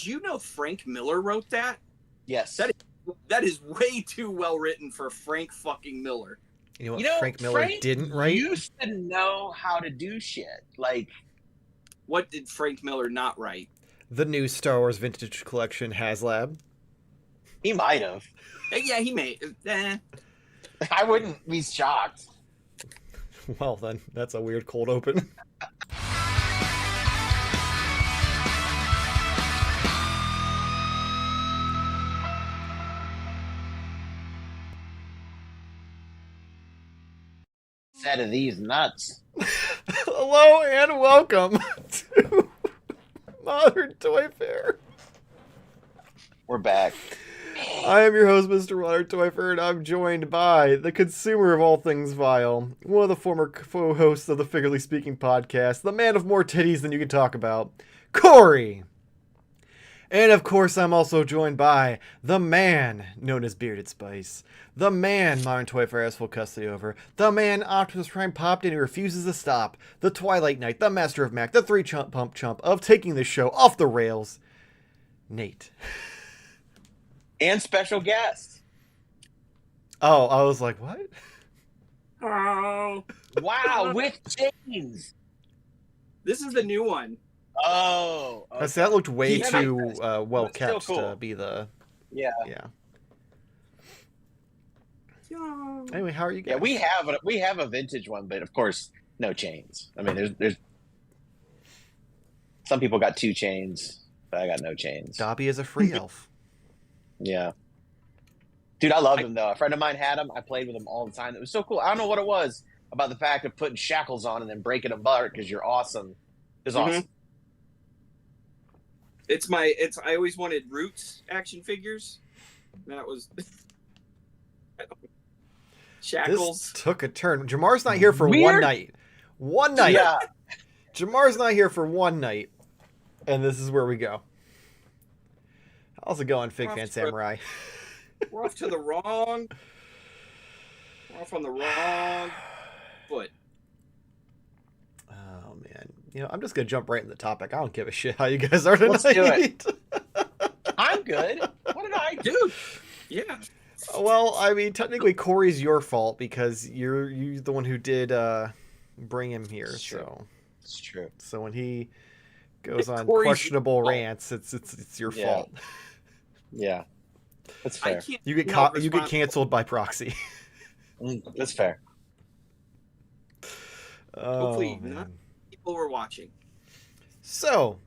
Do you know Frank Miller wrote that? Yes. That is way too well written for Frank fucking Miller. You know what Frank Miller didn't write? Used to know how to do shit. Like, what did Frank Miller not write? The new Star Wars Vintage Collection Haslab. He might have. Yeah, he may. I wouldn't be shocked. Well, then, that's a weird cold open. Set of these nuts. Hello and welcome to Modern Toy Fair. We're back. I am your host, Mr. Modern Toy Fair, and I'm joined by the consumer of all things vile, one of the former co-hosts of the Figuratively Speaking podcast, the man of more titties than you can talk about, Corey. And of course, I'm also joined by the man known as Bearded Spice, the man Modern Toy Fair has full custody over, the man Optimus Prime popped in and refuses to stop, the Twilight Knight, the Master of Mac, the three-pump chump of taking this show off the rails, Nate. And special guest. Oh, I was like, what? Oh. Wow, with chains. This is the new one. Oh. Okay. That looked way too well But still kept cool. to be the... Yeah. Anyway, how are you guys? Yeah, we have a vintage one, but of course, no chains. I mean, there's some people got 2 chains, but I got no chains. Dobby is a free elf. Yeah. Dude, I loved him, though. A friend of mine had him. I played with him all the time. It was so cool. I don't know what it was about the fact of putting shackles on and then breaking them apart because you're awesome. It was awesome. I always wanted Roots action figures. That was shackles. This took a turn. Jamar's not here for Weird. One night. Yeah. Jamar's not here for one night. And this is where we go. How's it going, Fig Fan Samurai? We're off on the wrong foot. Oh, man. You know, I'm just going to jump right in the topic. I don't give a shit how you guys are tonight. Let's do it. I'm good. What did I do? Yeah. Well, I mean, technically Corey's your fault because you're the one who did bring him here. It's true. So It's true. So when he goes on Corey's questionable rants, it's your fault. Yeah. That's fair. You get you get canceled by proxy. That's fair. Hopefully man. not people were watching. So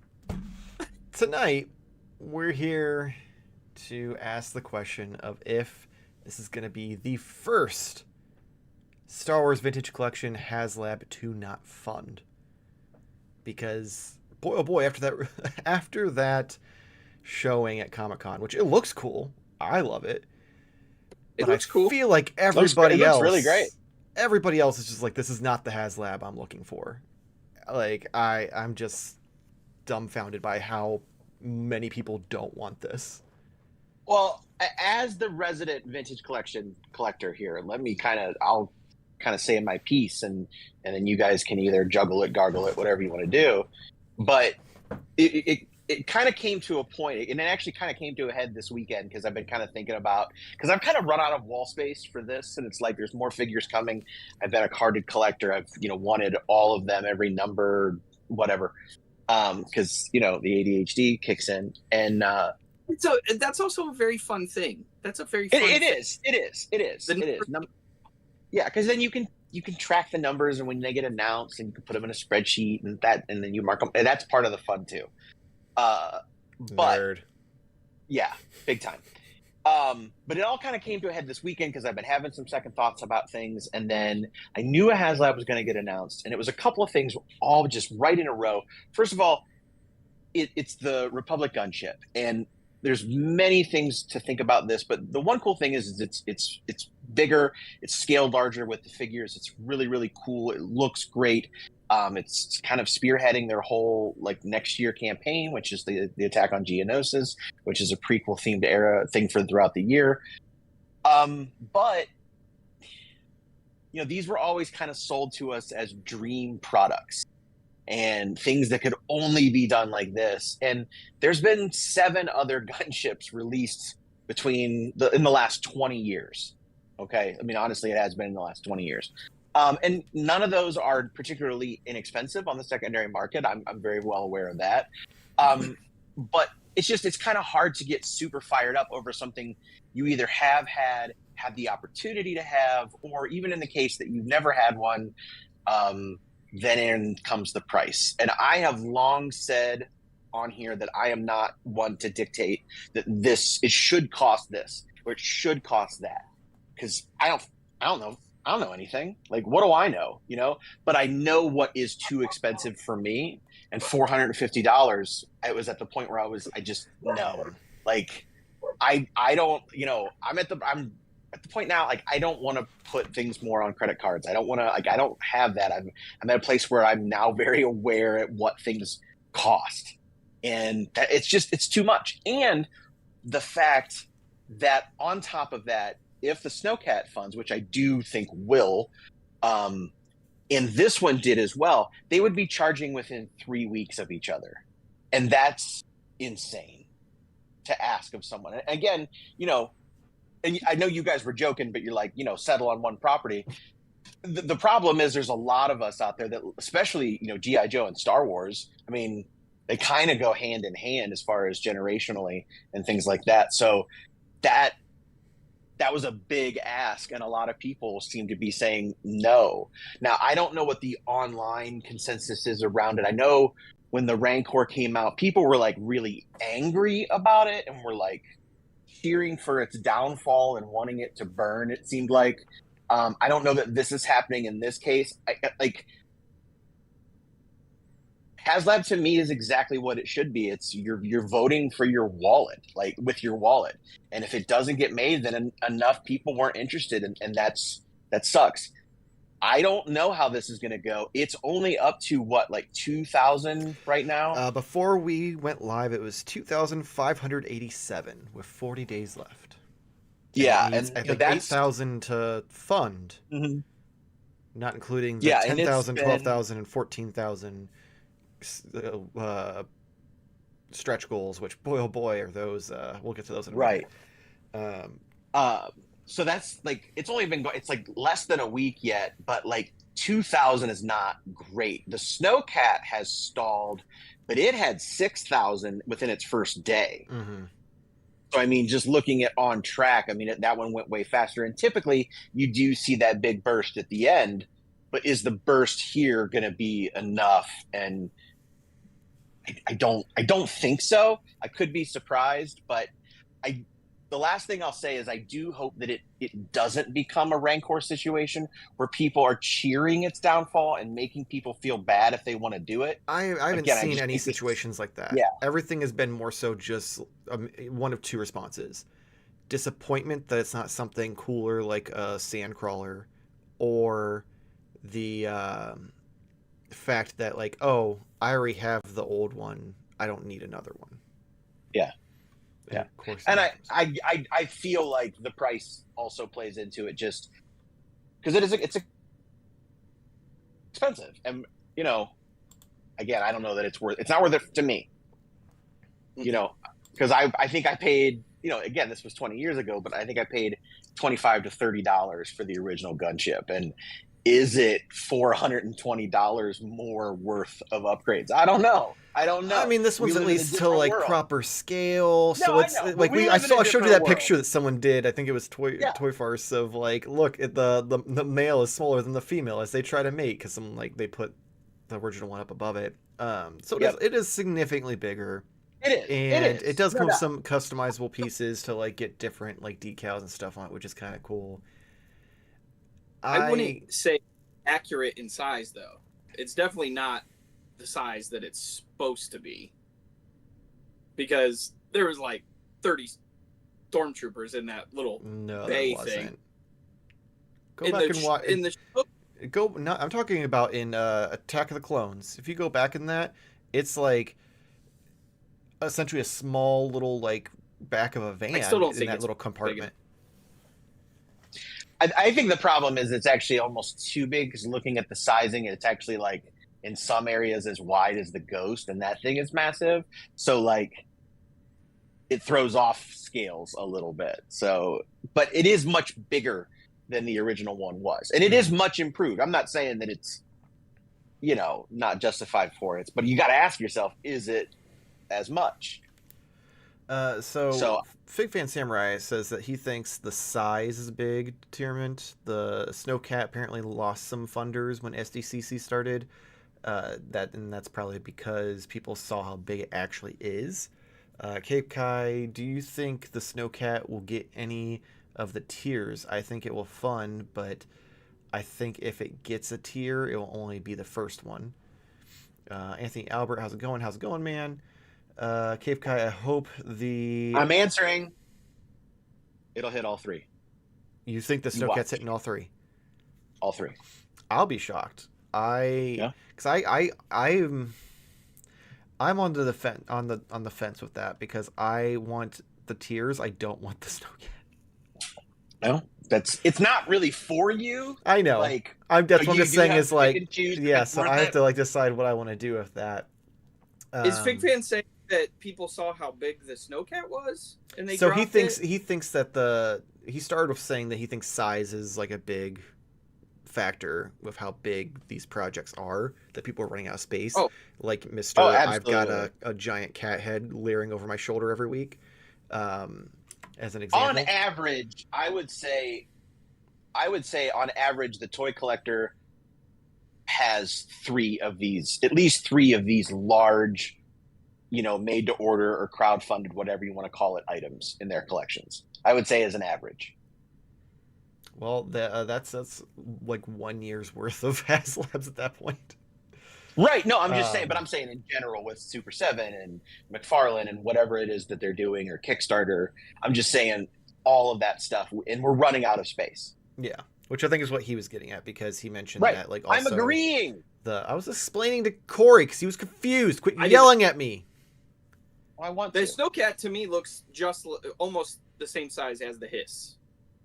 tonight we're here to ask the question of if this is going to be the first Star Wars Vintage Collection Haslab to not fund. Because boy oh boy, after that showing at Comic-Con, which it looks cool. I love it. It but looks cool. I feel like everybody it else looks really great. Everybody else is just like, this is not the Haslab I'm looking for. Like I'm just dumbfounded by how many people don't want this. Well, as the resident vintage collection collector here, I'll kind of say my piece, and then you guys can either juggle it, gargle it, whatever you want to do. But it kind of came to a point, and it actually kind of came to a head this weekend because I've been kind of thinking about, because I've kind of run out of wall space for this, and it's like there's more figures coming. I've been a carded collector. I've wanted all of them, every number, whatever, because the ADHD kicks in, and so that's also a very fun thing. That's a very fun it thing. is. Yeah, because then you can track the numbers, and when they get announced, and you can put them in a spreadsheet, and then you mark them, and that's part of the fun too. But Nerd. Yeah, big time. But it all kind of came to a head this weekend because I've been having some second thoughts about things, and then I knew a Haslab was going to get announced, and it was a couple of things all just right in a row. First of all, it's the Republic Gunship, and there's many things to think about this, but the one cool thing is it's bigger, it's scaled larger with the figures. It's really, really cool. It looks great. It's kind of spearheading their whole next year campaign, which is the attack on Geonosis, which is a prequel themed era thing for throughout the year. But these were always kind of sold to us as dream products. and things that could only be done like this. And there's been 7 other gunships released in the last 20 years. Okay, I mean, honestly, it has been in the last 20 years. And none of those are particularly inexpensive on the secondary market. I'm very well aware of that. But it's kind of hard to get super fired up over something you either have had the opportunity to have, or even in the case that you've never had one, then in comes the price. And I have long said on here that I am not one to dictate that it should cost this or it should cost that, because I don't know anything. Like, what do I know? But I know what is too expensive for me, and $450. It was at the point where I just no. Like, I don't. I'm at the point now. Like, I don't want to put things more on credit cards. I don't want to. Like, I don't have that. I'm at a place where I'm now very aware at what things cost, and it's too much. And the fact that on top of that, if the Snowcat funds, which I do think will, and this one did as well, they would be charging within 3 weeks of each other. And that's insane to ask of someone. And again, and I know you guys were joking, but you're like, settle on one property. The problem is there's a lot of us out there that, especially, GI Joe and Star Wars, I mean, they kind of go hand in hand as far as generationally and things like that. So that was a big ask, and a lot of people seem to be saying no. Now, I don't know what the online consensus is around it. I know when the Rancor came out, people were like really angry about it and were like cheering for its downfall and wanting it to burn, it seemed like. I don't know that this is happening in this case. Haslab to me is exactly what it should be. It's you're voting for your wallet, like with your wallet. And if it doesn't get made, then enough people weren't interested, and that sucks. I don't know how this is going to go. It's only up to what, like 2,000 right now? Before we went live, it was 2,587 with 40 days left. Yeah, and I think 8,000 to fund, not including the 10,000, 12,000, and 14,000 stretch goals, which boy oh boy are those. We'll get to those in a minute. So that's like, it's only been it's like less than a week yet, but like 2,000 is not great. The Snowcat has stalled, but it had 6,000 within its first day. So I mean, just looking at on track, I mean, that one went way faster, and typically you do see that big burst at the end, but is the burst here going to be enough? And I don't think so. I could be surprised, but the last thing I'll say is I do hope that it doesn't become a Rancor situation where people are cheering its downfall and making people feel bad if they want to do it. I haven't seen any situations like that. Yeah. Everything has been more so just one of two responses: disappointment that it's not something cooler like a Sandcrawler, or the fact that, like, oh, I already have the old one, I don't need another one. Yeah. And of course, and I feel like the price also plays into it, just because it's expensive, and again, I don't know that it's not worth it to me, because I think I paid, again, this was 20 years ago, but I think I paid $25 to $30 for the original Gunship, and is it $420 more worth of upgrades? I don't know. I mean, this one's at least to like world. Proper scale, so it's like I showed you that picture that someone did. I think it was Toy Farce of like, look at the male is smaller than the female as they try to mate, because they put the original one up above it. So it is significantly bigger. It is, and it does come with some customizable pieces to like get different like decals and stuff on it, which is kind of cool. I wouldn't say accurate in size, though. It's definitely not the size that it's supposed to be, because there was like 30 stormtroopers in that little bay thing. Go back and watch in the show. I'm talking about in Attack of the Clones. If you go back in that, it's like essentially a small little like back of a van in that little compartment. I think the problem is it's actually almost too big, because looking at the sizing, it's actually like in some areas as wide as the Ghost, and that thing is massive. So like it throws off scales a little bit. So, but it is much bigger than the original one was, and it is much improved. I'm not saying that it's, you know, not justified for it, but you got to ask yourself, is it as much? So Fig Fan Samurai says that he thinks the size is a big determinant. The Snowcat apparently lost some funders when SDCC started. That's probably because people saw how big it actually is. Cape Kai, do you think the Snowcat will get any of the tiers? I think it will fund, but I think if it gets a tier, it will only be the first one. Anthony Albert, how's it going? How's it going, man? Cape Kai, I hope I'm answering. It'll hit all three. You think the Snowcat's hitting all three? All three. I'll be shocked. Because I'm on the fence with that because I want the tiers. I don't want the Snowcat. No, it's not really for you. I know. Like that's what I'm just saying is like, yeah. So I have to like decide what I want to do with that. Is Fig Fan saying that people saw how big the Snowcat was and they? So he thinks that he started with saying that he thinks size is like a big factor with how big these projects are, that people are running out of space. Like Mr. I've got a giant cat head leering over my shoulder every week. As an example, on average, I would say on average the toy collector has at least three of these large, you know, made to order or crowdfunded, whatever you want to call it, items in their collections. I would say as an average. Well, that's like 1 year's worth of Haslabs at that point. Right. No, I'm just saying, but I'm saying in general with Super 7 and McFarlane and whatever it is that they're doing, or Kickstarter, I'm just saying all of that stuff, and we're running out of space. Yeah, which I think is what he was getting at, because he mentioned that, like, also, I'm agreeing. I was explaining to Corey because he was confused. Quit yelling at me. I want the Snowcat to me looks just almost the same size as the Hiss.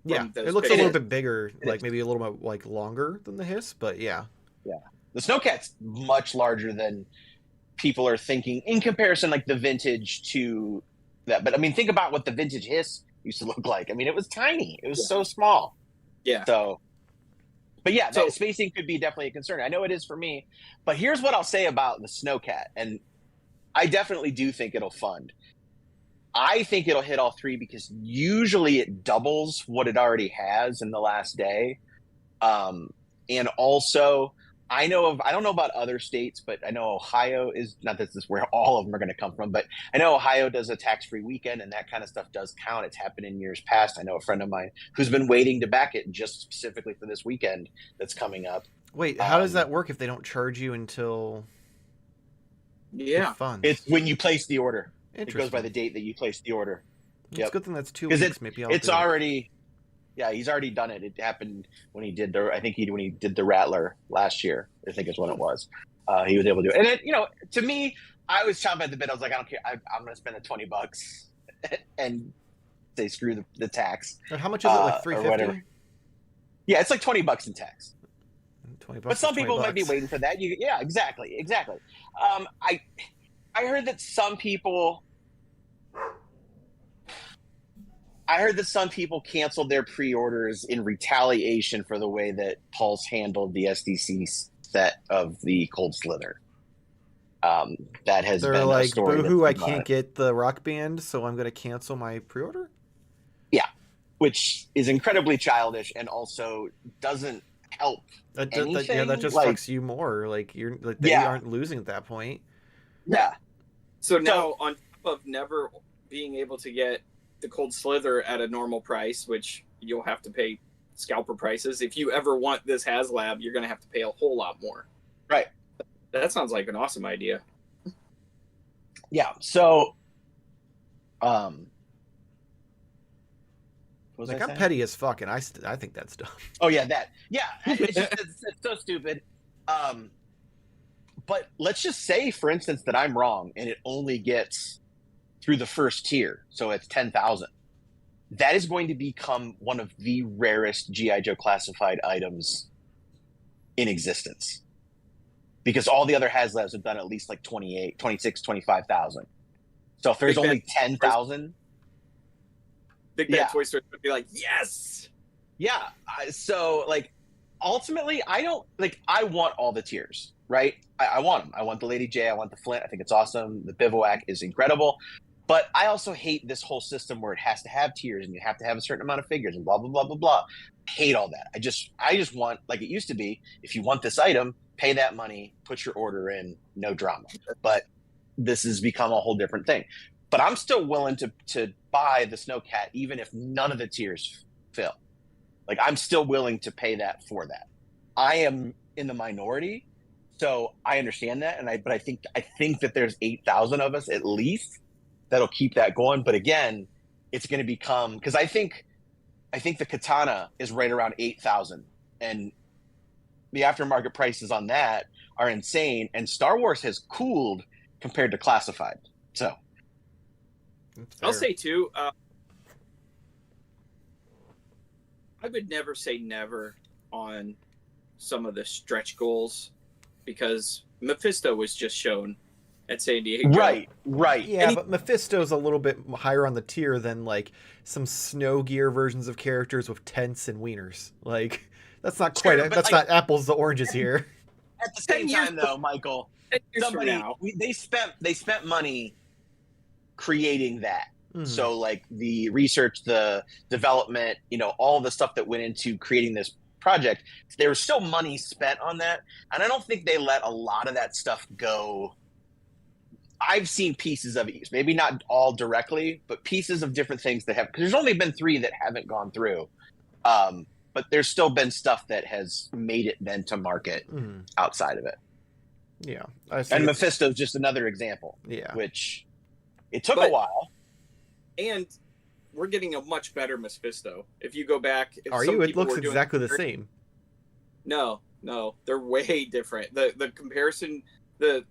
Yeah, it looks a little bit bigger, like maybe a little bit like longer than the Hiss, but yeah. Yeah. The Snowcat's much larger than people are thinking in comparison, like the vintage to that. But I mean, think about what the vintage Hiss used to look like. I mean, it was tiny. It was so small. Yeah. So, but yeah, that spacing could be definitely a concern. I know it is for me. But here's what I'll say about the Snowcat, and I definitely do think it'll fund. I think it'll hit all three because usually it doubles what it already has in the last day. And also, I don't know about other states, but I know Ohio is, not that this is where all of them are going to come from, but I know Ohio does a tax-free weekend, and that kind of stuff does count. It's happened in years past. I know a friend of mine who's been waiting to back it just specifically for this weekend that's coming up. Wait, how does that work if they don't charge you until funds? It's when you place the order. It goes by the date that you place the order. It's a good thing that's 2 weeks. Maybe it's already. Yeah, he's already done it. It happened when he did when he did the Rattler last year, I think is when it was. He was able to do it. And it, you know, to me, I was chomping at the bit. I was like, I don't care. I'm going to spend the $20 and say screw the tax. And how much is it? Like $350? Yeah, it's like $20 in tax. $20. But some people might be waiting for that. Yeah, exactly. I heard that some people canceled their pre-orders in retaliation for the way that Pulse handled the SDCC set of the Cold Slither. That has been like, a story. Boo-hoo, I can't get the Rock Band, so I'm going to cancel my pre-order? Yeah, which is incredibly childish and also doesn't help anything. That just fucks you more. Like, they aren't losing at that point. Yeah. So now, on top of never being able to get the Cold Slither at a normal price, which you'll have to pay scalper prices. If you ever want this Haslab, you're going to have to pay a whole lot more. Right. That sounds like an awesome idea. Yeah. So, I'm petty as fuck, and I think that's dumb. Oh yeah, that. Yeah, it's so stupid. But let's just say, for instance, that I'm wrong, and it only gets through the first tier, so it's 10,000. That is going to become one of the rarest GI Joe classified items in existence. because all the other Haslabs have done at least like 28, 26, 25,000. So if there's only 10,000, Big Bad Toy Store would be like, yes. Yeah. So like, ultimately, I want all the tiers, right? I want them. I want the Lady J. I want the Flint. I think it's awesome. The Bivouac is incredible. But I also hate this whole system where it has to have tiers and you have to have a certain amount of figures and blah, blah, blah, blah, blah. I hate all that. I just want, like it used to be, if you want this item, pay that money, put your order in, no drama. But this has become a whole different thing. But I'm still willing to buy the Snowcat even if none of the tiers fill. Like, I'm still willing to pay that for that. I am in the minority, so I understand that, but I think that there's 8,000 of us at least that'll keep that going. But again, it's going to become, because I think the Katana is right around 8,000, and the aftermarket prices on that are insane. And Star Wars has cooled compared to Classified. So I'll say too. I would never say never on some of the stretch goals, because Mephisto was just shown at San Diego. Right. Yeah, but Mephisto's a little bit higher on the tier than like some Snow Gear versions of characters with tents and wieners. Like, that's not quite. That's like, not apples to oranges here. At the same time, though, Michael, they spent money creating that. Mm-hmm. So like the research, the development, all the stuff that went into creating this project, there was still money spent on that. And I don't think they let a lot of that stuff go. I've seen pieces of it used, maybe not all directly, but pieces of different things that have, because there's only been 3 that haven't gone through. But there's still been stuff that has made it then to market outside of it. Yeah. And Mephisto's just another example. Yeah. Which it took a while. And we're getting a much better Mephisto. If you go back, it looks exactly the same. No, they're way different. The comparison, that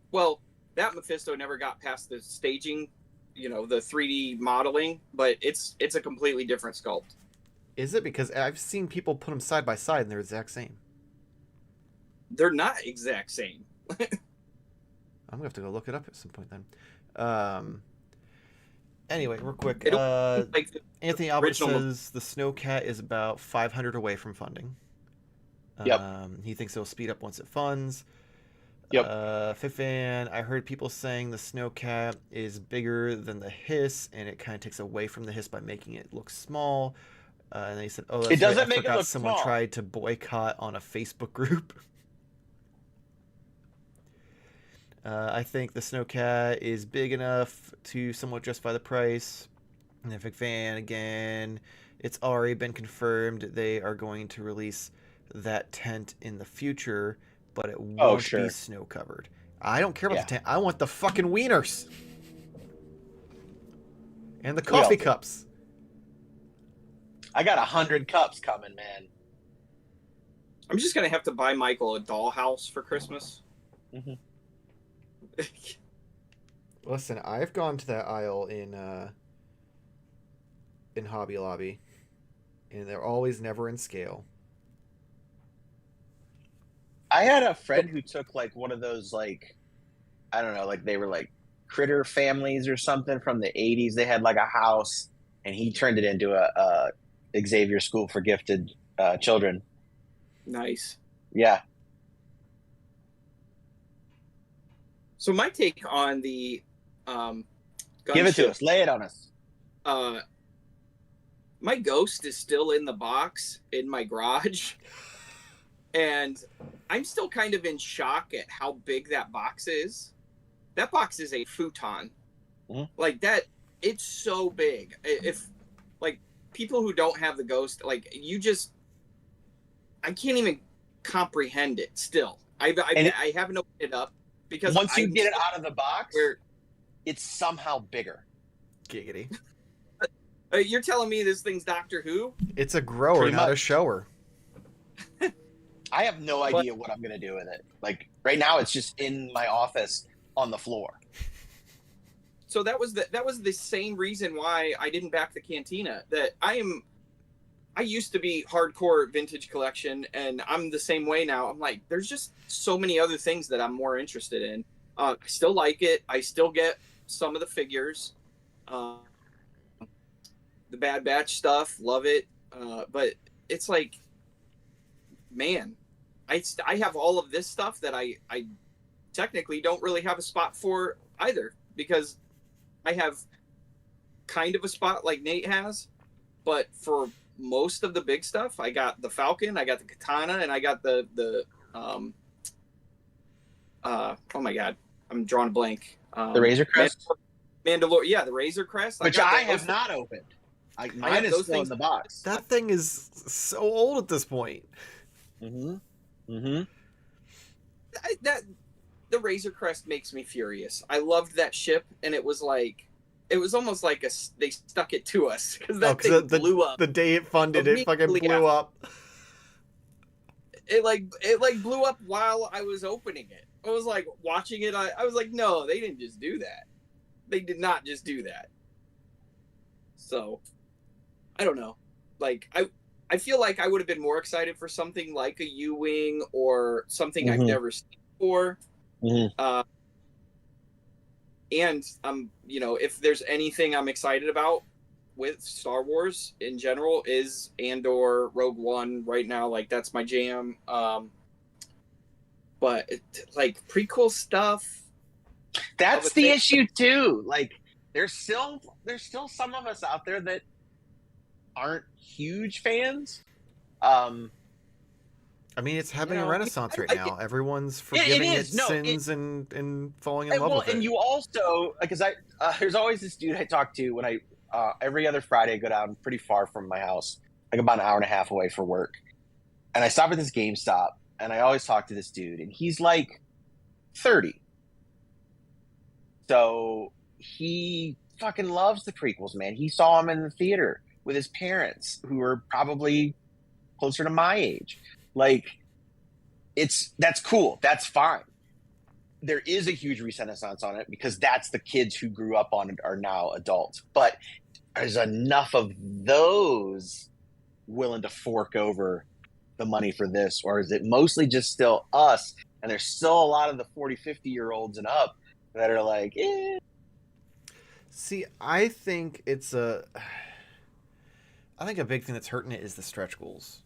Mephisto never got past the staging, the 3D modeling, but it's a completely different sculpt. Is it? Because I've seen people put them side by side and they're the exact same. They're not exact same. I'm gonna have to go look it up at some point then. Anyway, real quick, Anthony Albert says the Snowcat is about 500 away from funding. Yep. He thinks it'll speed up once it funds. Yep. Fifth Fan, I heard people saying the Snowcat is bigger than the Hiss, and it kind of takes away from the Hiss by making it look small. And they said, "Oh, that's it doesn't right. make it look someone small." Tried to boycott on a Facebook group." I think the Snowcat is big enough to somewhat justify the price. And then Fan again, it's already been confirmed they are going to release that tent in the future, but it won't be snow covered. I don't care about the tent. I want the fucking wieners and the coffee cups. I got 100 cups coming, man. I'm just gonna have to buy Michael a dollhouse for Christmas. Mm-hmm. Listen, I've gone to that aisle in Hobby Lobby, and they're always never in scale. I had a friend who took like one of those, like, I don't know, like they were like critter families or something from the 80s. They had like a house, and he turned it into a Xavier School for Gifted Children. Nice. Yeah. So my take on the give it to us. Lay it on us. My Ghost is still in the box in my garage, and I'm still kind of in shock at how big that box is. That box is a futon. Mm-hmm. Like that, it's so big. If like people who don't have the Ghost, like I can't even comprehend it still. I haven't opened it up. Because once you get it out of the box, it's somehow bigger. Giggity. You're telling me this thing's Doctor Who? It's a grower, not a shower. I have no idea what I'm going to do with it. Like, right now, it's just in my office on the floor. So that was the same reason why I didn't back the Cantina. That I I used to be hardcore vintage collection, and I'm the same way now. I'm like, there's just so many other things that I'm more interested in. I still like it. I still get some of the figures. The Bad Batch stuff, love it. But it's like, man, I have all of this stuff that I technically don't really have a spot for either, because I have kind of a spot like Nate has, but for most of the big stuff, I got the Falcon, I got the Katana, and I got the oh my god, I'm drawing a blank. The Razor Crest? Mandalorian, the Razor Crest. Which I have not opened. Mine is still in the box. That thing is so old at this point. The Razor Crest makes me furious. I loved that ship, and it was almost like they stuck it to us, because that thing blew up. The day it funded, it fucking blew up. It blew up while I was opening it. I was like watching it. I was like, no, they didn't just do that. They did not just do that. So, I don't know. Like, I feel like I would have been more excited for something like a U-Wing or something I've never seen before. And if there's anything I'm excited about with Star Wars in general, is Andor, Rogue One right now. Like, that's my jam. But like prequel stuff, that's the issue too. Like, there's still some of us out there that aren't huge fans. I mean, it's having a renaissance right now. Everyone's forgiving its sins and falling in love with it. And you also, because there's always this dude I talk to when I every other Friday I go down pretty far from my house, like about an hour and a half away for work, and I stop at this GameStop, and I always talk to this dude, and he's like 30, so he fucking loves the prequels, man. He saw them in the theater with his parents, who are probably closer to my age. Like, that's cool. That's fine. There is a huge renaissance on it, because that's the kids who grew up on it are now adults. But there's enough of those willing to fork over the money for this, or is it mostly just still us? And there's still a lot of the 40, 50-year-olds and up that are like, eh. See, I think a big thing that's hurting it is the stretch goals.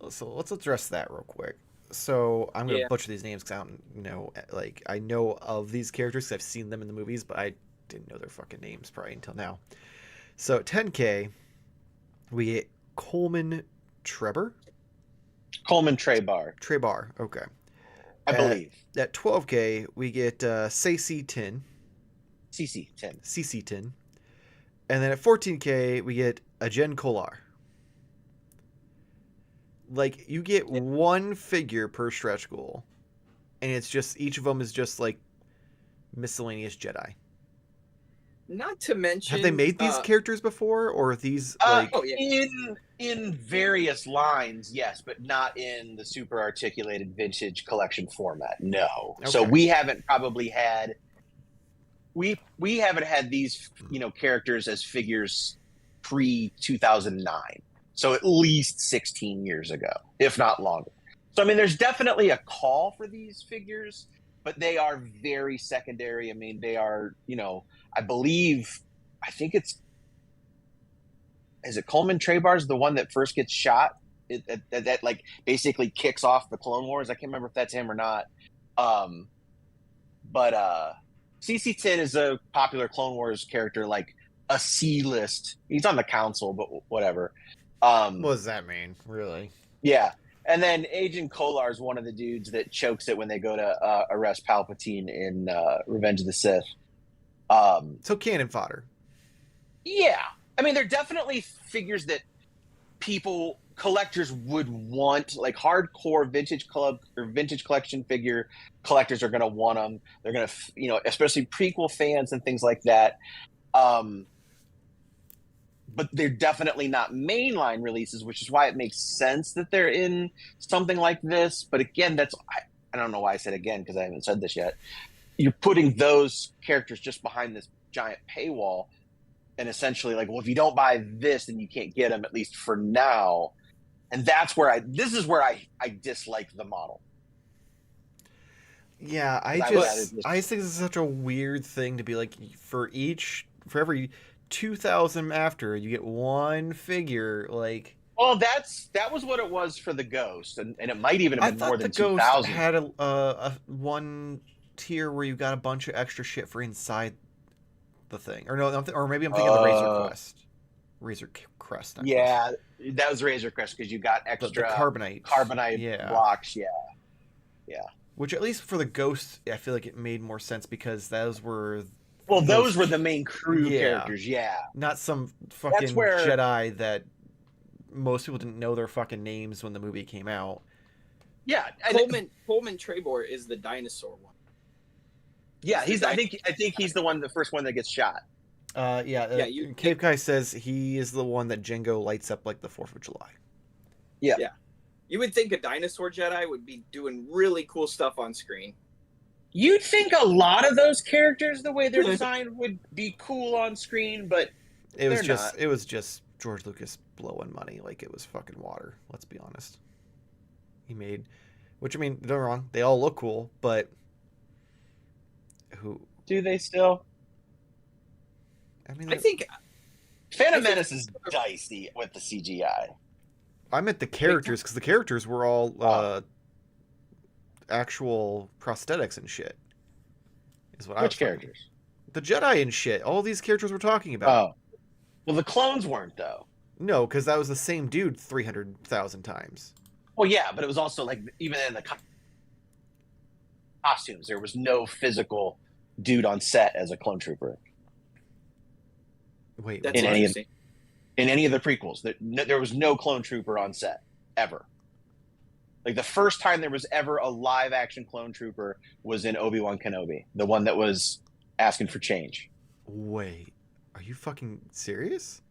So let's address that real quick. So I'm going to butcher these names because I don't know, like, I know of these characters because I've seen them in the movies, but I didn't know their fucking names probably until now. So 10K, we get Coleman Trebar, okay. I believe. At 12K, we get CC 10. And then at 14K, we get Ajen Kolar. Like, you get one figure per stretch goal, and it's just, each of them is just like miscellaneous Jedi. Not to mention, have they made these characters before, or are these in various lines? Yes, but not in the super articulated vintage collection format. No. Okay. So we haven't probably had we haven't had these characters as figures pre 2009. So at least 16 years ago, if not longer. So, I mean, there's definitely a call for these figures, but they are very secondary. I mean, they are, I think is it Coleman Trebar's the one that first gets shot? That like basically kicks off the Clone Wars. I can't remember if that's him or not. But CC10 is a popular Clone Wars character, like a C-list. He's on the council, but whatever. What does that mean, really? Yeah. And then Agent Kolar is one of the dudes that chokes it when they go to arrest Palpatine in Revenge of the Sith. So cannon fodder. Yeah. I mean, they're definitely figures that collectors would want, like hardcore vintage club or vintage collection figure collectors are going to want them. They're going to, especially prequel fans and things like that. But they're definitely not mainline releases, which is why it makes sense that they're in something like this. But again, I don't know why I said again, because I haven't said this yet. You're putting those characters just behind this giant paywall. and essentially like, well, if you don't buy this, then you can't get them, at least for now. And that's where I dislike the model. Yeah, I think this is such a weird thing to be like, for every 2,000 after, you get one figure, like. Well, that was what it was for the Ghost, and it might even have been more than 2,000. I thought the Ghost had a one tier where you got a bunch of extra shit for inside the thing, or no, or maybe I'm thinking of the Razor Crest. Yeah, that was Razor Crest because you got extra the carbonite blocks. Yeah. Which at least for the Ghost, I feel like it made more sense because those were. Well, those were the main crew characters. Yeah, not some fucking Jedi that. Most people didn't know their fucking names when the movie came out. Yeah, Coleman Trebor is the dinosaur one. Yeah, I think he's the first one that gets shot. Cave Guy says he is the one that Jango lights up like the 4th of July. Yeah. You would think a dinosaur Jedi would be doing really cool stuff on screen. You'd think a lot of those characters, the way they're designed, would be cool on screen, but it was just George Lucas blowing money like it was fucking water. Let's be honest. He made, which I mean, don't get me wrong, they all look cool, but who do they still? I mean, I think Phantom Menace is dicey with the CGI. I meant the characters because the characters were all actual prosthetics and shit. Is what Which characters? The Jedi and shit. All these characters we're talking about. Oh. Well, the clones weren't, though. No, because that was the same dude 300,000 times. Well, yeah, but it was also like, even in the costumes, there was no physical dude on set as a clone trooper. Wait, that's in any of the prequels, there was no clone trooper on set, ever. Like, the first time there was ever a live-action clone trooper was in Obi-Wan Kenobi, the one that was asking for change. Wait. Are you fucking serious?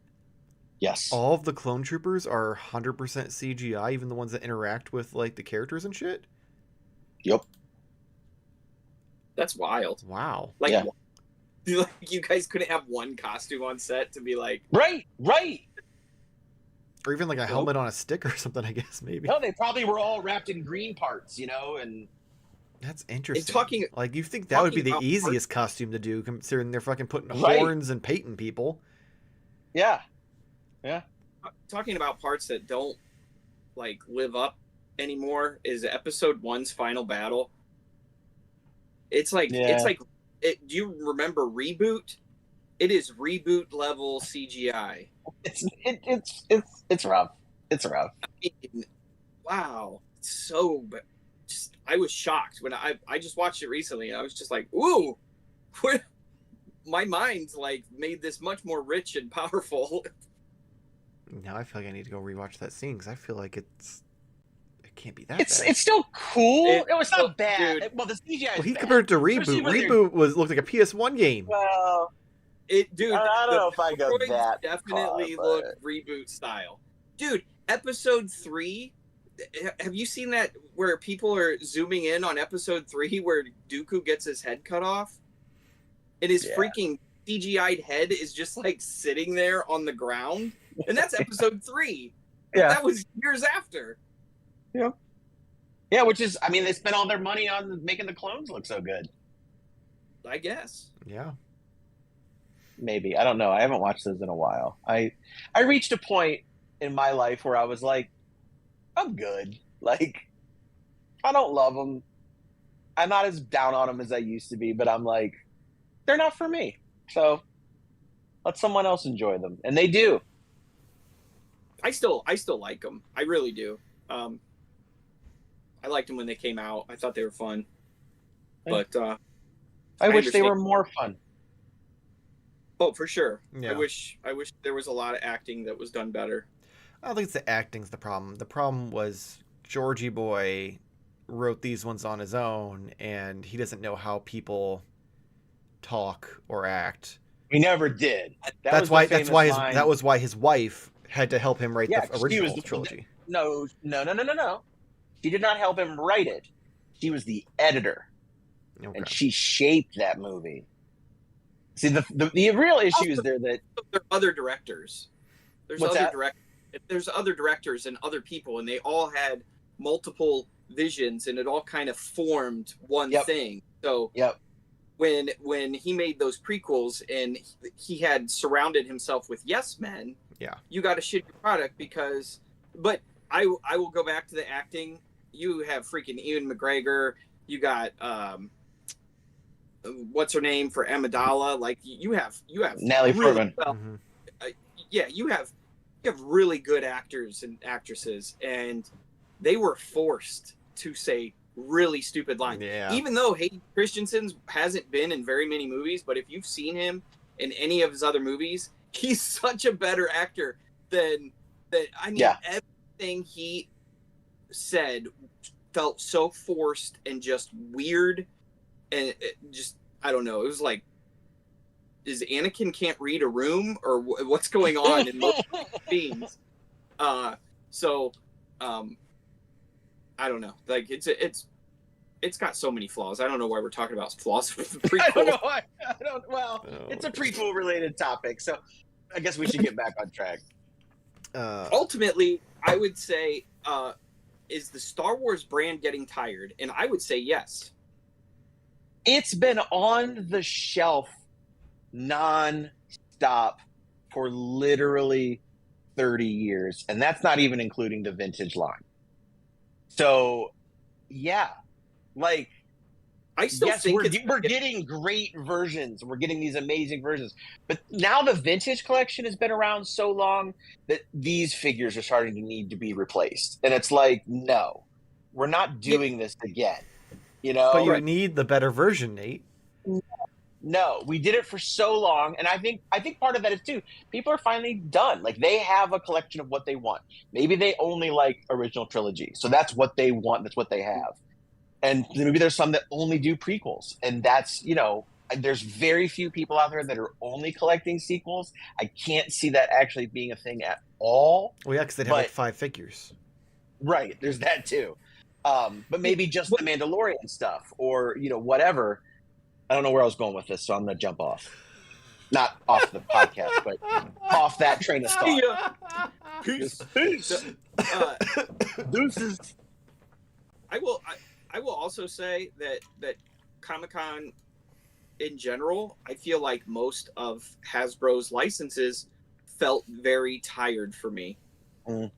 Yes. All of the clone troopers are 100% CGI, even the ones that interact with like the characters and shit? Yep. That's wild. Wow. Like you guys couldn't have one costume on set to be like... Right. Or even like a helmet on a stick or something, I guess, maybe. No, they probably were all wrapped in green parts, and... That's interesting. Like, you think that would be the easiest costume to do, considering they're fucking putting horns and painting people. Yeah. Talking about parts that don't, like, live up anymore is Episode 1's final battle. It's like, do you remember Reboot? It is Reboot level CGI. It's rough. It's rough. I mean, wow. So I was shocked when I just watched it recently. And I was just like, ooh, my mind's like made this much more rich and powerful. Now I feel like I need to go rewatch that scene because I feel like it can't be that bad. It's still cool. It was not bad. Dude. Well, the CGI. Well, he compared it to Reboot. Reboot looked like a PS1 game. Well, I don't know if I go that. Definitely look Reboot style, dude. Episode 3. Have you seen that where people are zooming in on Episode 3 where Dooku gets his head cut off? And his freaking CGI'd head is just like sitting there on the ground. And that's Episode 3. Yeah. That was years after. Yeah. Yeah, which is, I mean, they spent all their money on making the clones look so good. I guess. Yeah. Maybe. I don't know. I haven't watched those in a while. I reached a point in my life where I was like, I'm good. Like, I don't love them. I'm not as down on them as I used to be, but I'm like, they're not for me. So let someone else enjoy them. And they do. I still like them. I really do. I liked them when they came out. I thought they were fun. But I wish they were more fun. Oh, for sure. Yeah. I wish there was a lot of acting that was done better. I don't think it's the acting's the problem. The problem was Georgie Boy wrote these ones on his own, and he doesn't know how people talk or act. He never did. That was why his wife had to help him write the original trilogy. No. She did not help him write it. She was the editor, and she shaped that movie. See, the real issue is there that there are other directors. There's What's other that? directors. There's other directors and other people, and they all had multiple visions, and it all kind of formed one thing. So when he made those prequels and he had surrounded himself with yes men, you got to shit your product because. But I will go back to the acting. You have freaking Ewan McGregor. You got what's her name for Amidala? Like you have Natalie Portman. You have really good actors and actresses, and they were forced to say really stupid lines. Yeah. Even though Hayden Christensen hasn't been in very many movies, but if you've seen him in any of his other movies, he's such a better actor than that. I mean, everything he said felt so forced and just weird, and I don't know. It was like, is Anakin can't read a room, or what's going on in most scenes? I don't know. Like it's got so many flaws. I don't know why we're talking about flaws with the prequel. I don't know why. Well, it's a prequel related topic, so I guess we should get back on track. Ultimately, I would say, is the Star Wars brand getting tired? And I would say yes. It's been on the shelf non-stop for literally 30 years, and that's not even including the vintage line. So, yeah, like I still think we're getting great versions. We're getting these amazing versions, but now the vintage collection has been around so long that these figures are starting to need to be replaced, and it's like, no, we're not doing this again. You know, but you need the better version, Nate. No, we did it for so long, and I think part of that is too. People are finally done. Like they have a collection of what they want. Maybe they only like original trilogy, so that's what they want. That's what they have. And maybe there's some that only do prequels, and that's there's very few people out there that are only collecting sequels. I can't see that actually being a thing at all. Well, yeah, because they'd have like 5 figures. Right, there's that too. But maybe just the Mandalorian stuff, or whatever. I don't know where I was going with this, so I'm going to jump off. Not off the podcast, but off that train of thought. Peace. Deuces. I will also say that Comic-Con in general, I feel like most of Hasbro's licenses felt very tired for me.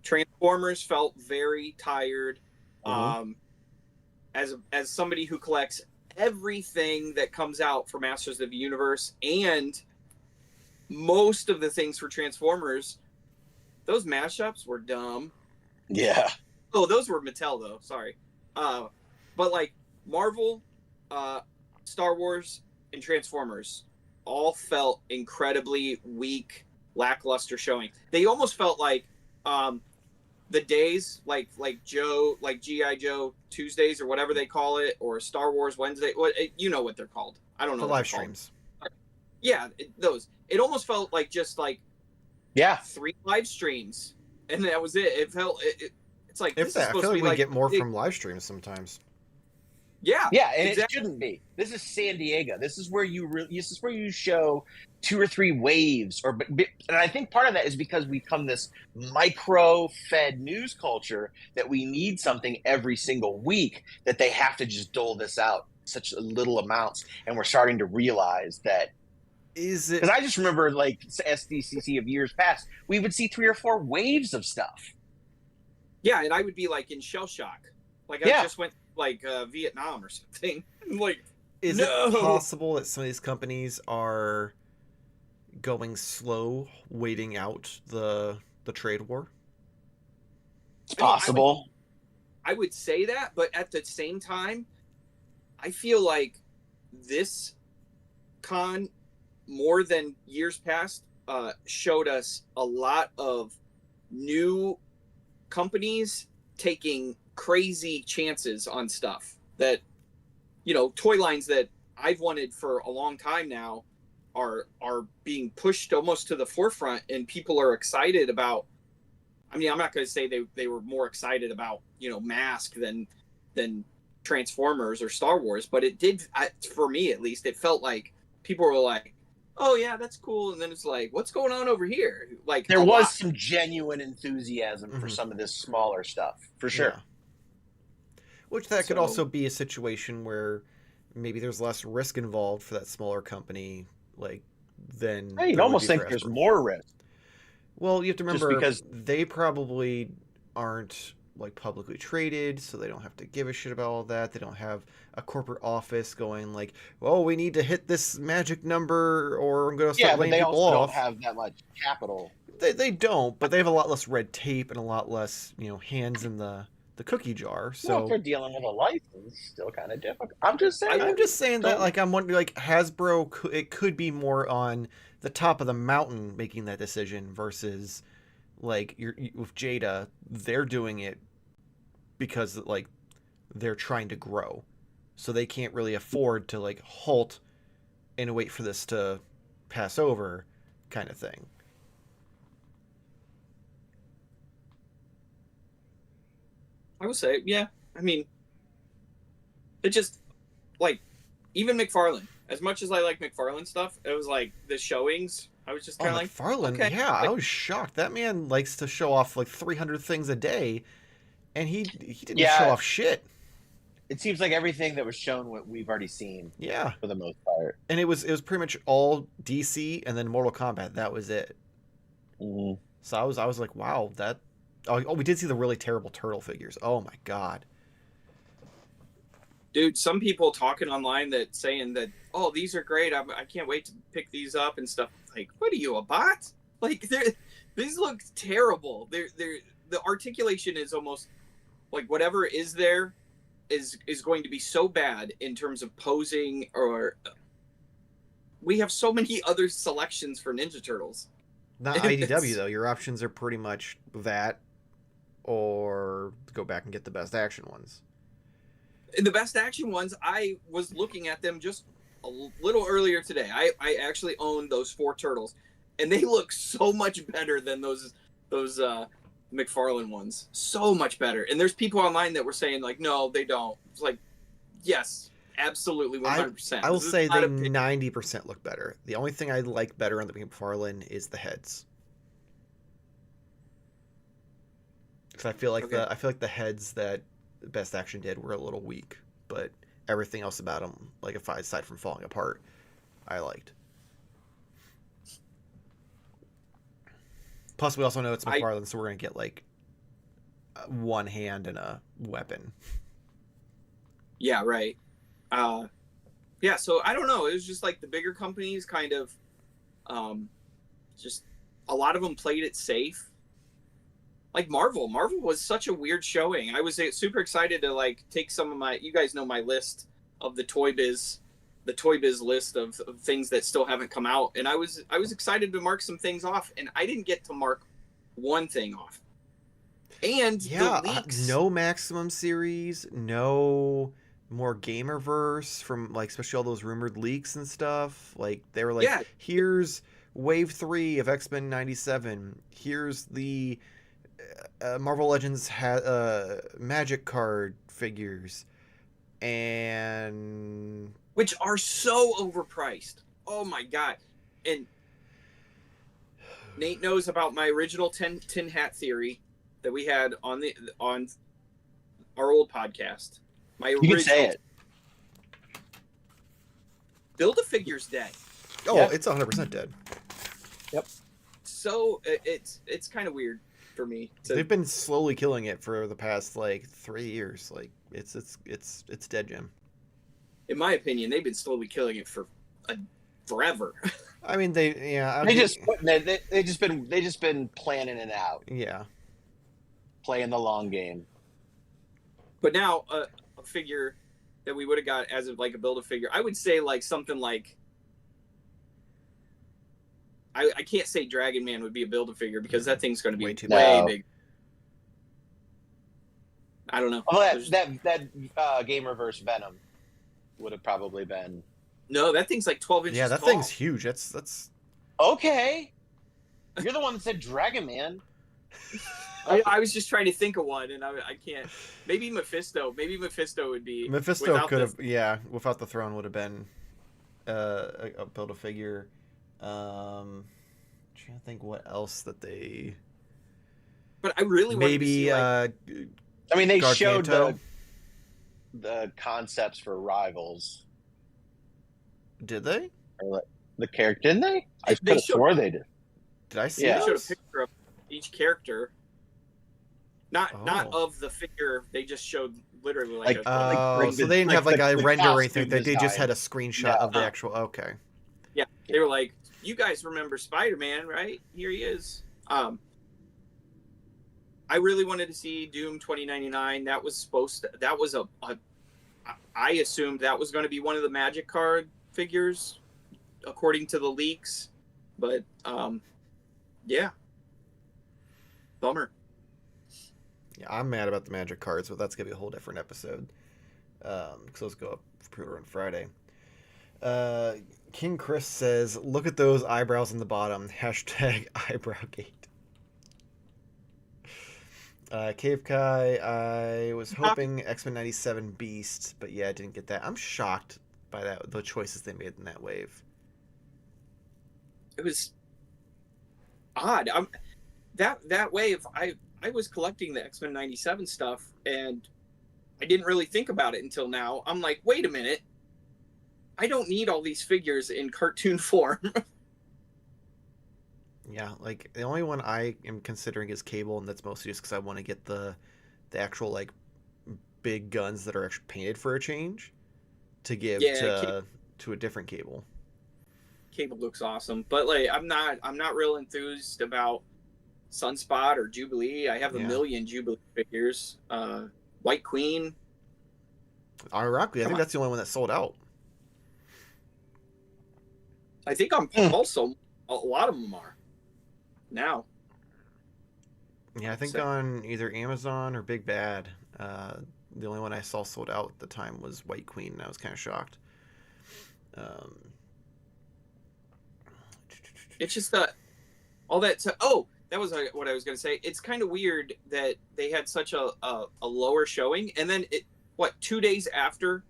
Transformers felt very tired. As somebody who collects everything that comes out for Masters of the Universe and most of the things for Transformers, those mashups were dumb. Yeah. Oh, those were Mattel though. Sorry. But like Marvel, Star Wars, and Transformers all felt incredibly weak, lackluster showing. They almost felt like the days like GI Joe Tuesdays or whatever they call it, or Star Wars Wednesday. What what they're called? I don't know. The live streams. Yeah, those. It almost felt like just 3 live streams, and that was it. It felt it's like this is supposed I feel to be like we get more from live streams sometimes. Yeah, and it shouldn't be. This is San Diego. This is where you show 2 or 3 waves, and I think part of that is because we become this micro-fed news culture that we need something every single week, that they have to just dole this out such little amounts, and we're starting to realize that. Is it? Because I just remember like SDCC of years past, we would see 3 or 4 waves of stuff. Yeah, and I would be like in shell shock, like I just went Vietnam or something. Like, is it possible that some of these companies are going slow, waiting out the trade war? It's possible. I would say that, but at the same time, I feel like this con, more than years past, showed us a lot of new companies taking crazy chances on stuff that, toy lines that I've wanted for a long time now are being pushed almost to the forefront, and people are excited about. I mean, I'm not going to say they were more excited about, Mask than Transformers or Star Wars, but it did, for me at least, it felt like people were like, oh yeah, that's cool, and then it's like, what's going on over here? Like there was some genuine enthusiasm for some of this smaller stuff, for sure. Yeah. Which that could also be a situation where maybe there's less risk involved for that smaller company, like than You'd almost think there's more risk. Well, you have to remember because they probably aren't like publicly traded, so they don't have to give a shit about all that. They don't have a corporate office going like, "Oh, we need to hit this magic number, or I'm going to start laying people off." Yeah, but they also don't have that much capital. They don't, but they have a lot less red tape and a lot less, hands in the cookie jar. So well, if they're dealing with a license, still kind of difficult. I'm just saying that, like, I'm wondering, like, Hasbro, it could be more on the top of the mountain making that decision versus, like, with Jada, they're doing it because, like, they're trying to grow, so they can't really afford to, like, halt and wait for this to pass over, kind of thing. I would say, yeah. I mean, it just, like, even McFarlane. As much as I like McFarlane stuff, it was like the showings. I was just kind of like, McFarlane, okay. Yeah, I was shocked. That man likes to show off like 300 things a day, and he didn't show off shit. It seems like everything that was shown, what we've already seen. Yeah, for the most part. And it was pretty much all DC and then Mortal Kombat. That was it. Mm-hmm. So I was like, wow, that. Oh, we did see the really terrible turtle figures. Oh my god. Dude, some people talking online that saying that, oh, these are great. I can't wait to pick these up and stuff. Like, what are you, a bot? Like, these look terrible. The articulation is almost like whatever is there is going to be so bad in terms of posing, or we have so many other selections for Ninja Turtles. Not IDW though. Your options are pretty much that, or go back and get the best action ones. In the best action ones, I was looking at them just a little earlier today. I actually own those 4 turtles, and they look so much better than those McFarlane ones. So much better. And there's people online that were saying like, no, they don't. It's like, yes, absolutely, 100%. I will say they 90% look better. The only thing I like better on the McFarlane is the heads. Because I feel like the heads that Best Action did were a little weak, but everything else about them, like aside from falling apart, I liked. Plus, we also know it's McFarlane, so we're gonna get like one hand and a weapon. Yeah, right. Yeah, so I don't know. It was just like the bigger companies kind of, just a lot of them played it safe. Like Marvel was such a weird showing. I was super excited to like take some of you guys know my list of the Toy Biz list of things that still haven't come out, and I was excited to mark some things off, and I didn't get to mark one thing off. And the leaks, no Maximum series, no more Gamerverse from like especially all those rumored leaks and stuff. Like they were like, here's Wave 3 of X-Men 97. Here's the Marvel Legends Magic card figures, and which are so overpriced. Oh my god! And Nate knows about my original tin hat theory that we had on our old podcast. You can say it. Build-A-Figure's dead. Oh, it's 100% dead. Yep. So it's kind of weird for me. They've been slowly killing it for the past like 3 years. Like it's dead, Jim. In my opinion, they've been slowly killing it for forever. I mean, they just been planning it out. Yeah, playing the long game. But now a figure that we would have got as of like a Build-A-Figure, I would say like something like, I can't say Dragon Man would be a Build-A-Figure because that thing's going to be way big. I don't know. Oh, that Gamerverse Venom would have probably been. No, that thing's like 12 inches tall. Yeah, that thing's huge. That's okay. You're the one that said Dragon Man. I was just trying to think of one, and I can't. Maybe Mephisto. Maybe Mephisto would be. Mephisto could have, without the throne would have been a Build-A-Figure. Trying to think what else that they. But I really maybe wanted to see, I mean, they Garganto. showed the concepts for Rivals. Did they? Or the character, didn't they? I They could have showed- swore they did. Did I see they those? showed a picture of each character. Not Oh. of the figure. They just showed literally Like, a Oh, so they didn't have like a the render or anything. costume They just had a design. screenshot Yeah. of the actual. Okay. yeah. They were like, "You guys remember Spider-Man, right? Here he is." I really wanted to see Doom 2099. That was supposed to. That was I assumed that was going to be one of the Magic card figures, according to the leaks. But yeah, bummer. Yeah, I'm mad about the Magic cards, but that's gonna be a whole different episode. Because those go up for pre-order on Friday. King Chris says, "Look at those eyebrows in the bottom." Hashtag eyebrowgate. Cave Kai, I was hoping X-Men 97 Beast, but yeah, I didn't get that. I'm shocked by the choices they made in that wave. It was odd. That wave. I was collecting the X-Men 97 stuff, and I didn't really think about it until now. I'm like, wait a minute. I don't need all these figures in cartoon form. Yeah, like the only one I am considering is Cable, and that's mostly just because I want to get the actual like big guns that are actually painted for a change to give to a different Cable. Cable looks awesome, but like I'm not real enthused about Sunspot or Jubilee. I have a million Jubilee figures. White Queen. Ironically, I think that's the only one that sold out. I think also a lot of them are now. Yeah, I think on either Amazon or Big Bad. The only one I saw sold out at the time was White Queen, and I was kind of shocked. It's just all that. That was what I was going to say. It's kind of weird that they had such a lower showing, and then 2 days after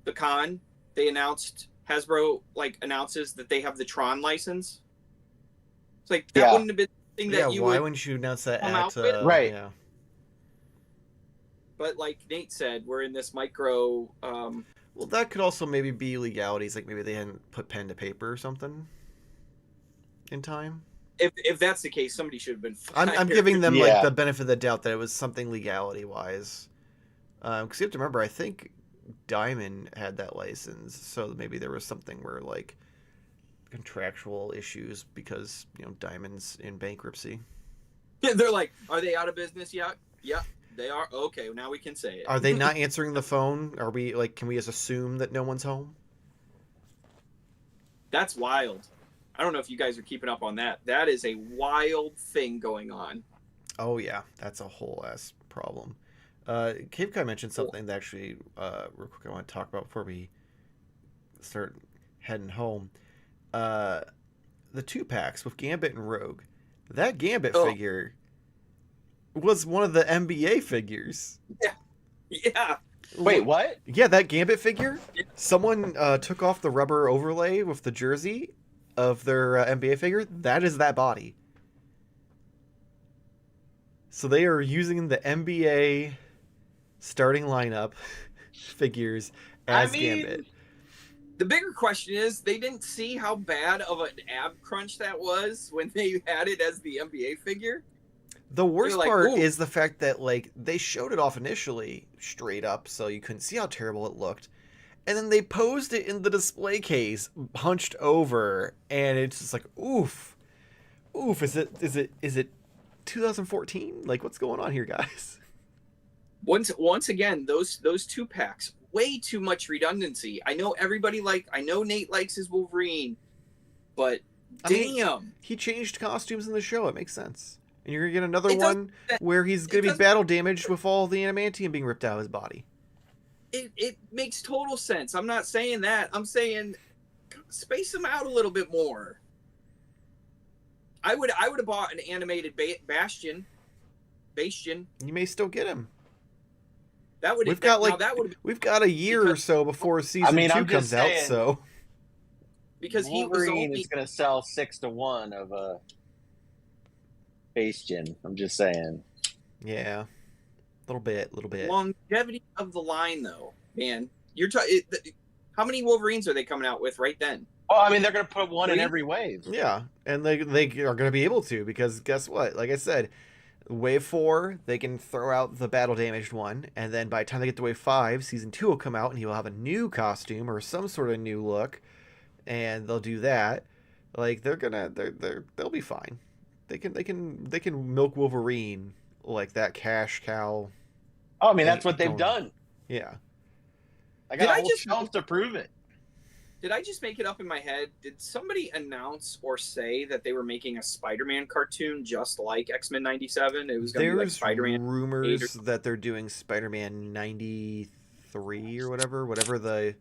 the con, they announced Hasbro announces that they have the Tron license. It's like that wouldn't have been the thing that you why would wouldn't you announce that at right? Yeah. But like Nate said, we're in this micro. Well, that could also maybe be legalities, like maybe they hadn't put pen to paper or something in time. If that's the case, somebody should have been fired. I'm giving them like the benefit of the doubt that it was something legality wise. Because you have to remember, I think Diamond had that license, so maybe there was something where like contractual issues because Diamond's in bankruptcy. They're like, are they out of business yet? Yeah, they are. Okay, now we can say it. Are they not answering the phone? Are we can we just assume that no one's home? That's wild. I don't know if you guys are keeping up on that. That is a wild thing going on. Oh yeah, that's a whole ass problem. Cave Kai mentioned something that actually, real quick, I want to talk about before we start heading home. The 2-packs with Gambit and Rogue. That Gambit figure was one of the NBA figures. Yeah. Wait, what? Yeah, that Gambit figure. Someone took off the rubber overlay with the jersey of their NBA figure. That is that body. So they are using the NBA starting lineup figures as Gambit. The bigger question is, they didn't see how bad of an ab crunch that was when they had it as the NBA figure. The worst part is the fact that they showed it off initially straight up, so you couldn't see how terrible it looked, and then they posed it in the display case, hunched over, and it's just like, oof. Is it 2014? Like, what's going on here, guys? Once again, those 2-packs, way too much redundancy. I know Nate likes his Wolverine, but damn. He changed costumes in the show. It makes sense. And you're going to get another one where he's going to be battle damaged with all the adamantium being ripped out of his body. It makes total sense. I'm not saying that. I'm saying space him out a little bit more. I would have bought an animated Bastion. You may still get him. We've got a year or so before season 2 comes out, so because Wolverine is going to sell 6-1 of a base gen. I'm just saying. Yeah, a little bit. Longevity of the line, though, man. You're talking. How many Wolverines are they coming out with right then? Oh, I mean, they're going to put one in every wave. Yeah, and they are going to be able to, because guess what? Like I said, Wave 4, they can throw out the battle damaged one, and then by the time they get to Wave 5, Season 2 will come out, and he will have a new costume or some sort of new look, and they'll do that. Like they'll be fine. They can milk Wolverine like that cash cow. Oh, I mean, that's what they've done. Yeah. I got a whole shelf to prove it. Did I just make it up in my head? Did somebody announce or say that they were making a Spider-Man cartoon just like X-Men 97? It was going to be like Spider-Man. There's rumors that they're doing Spider-Man 93 or whatever the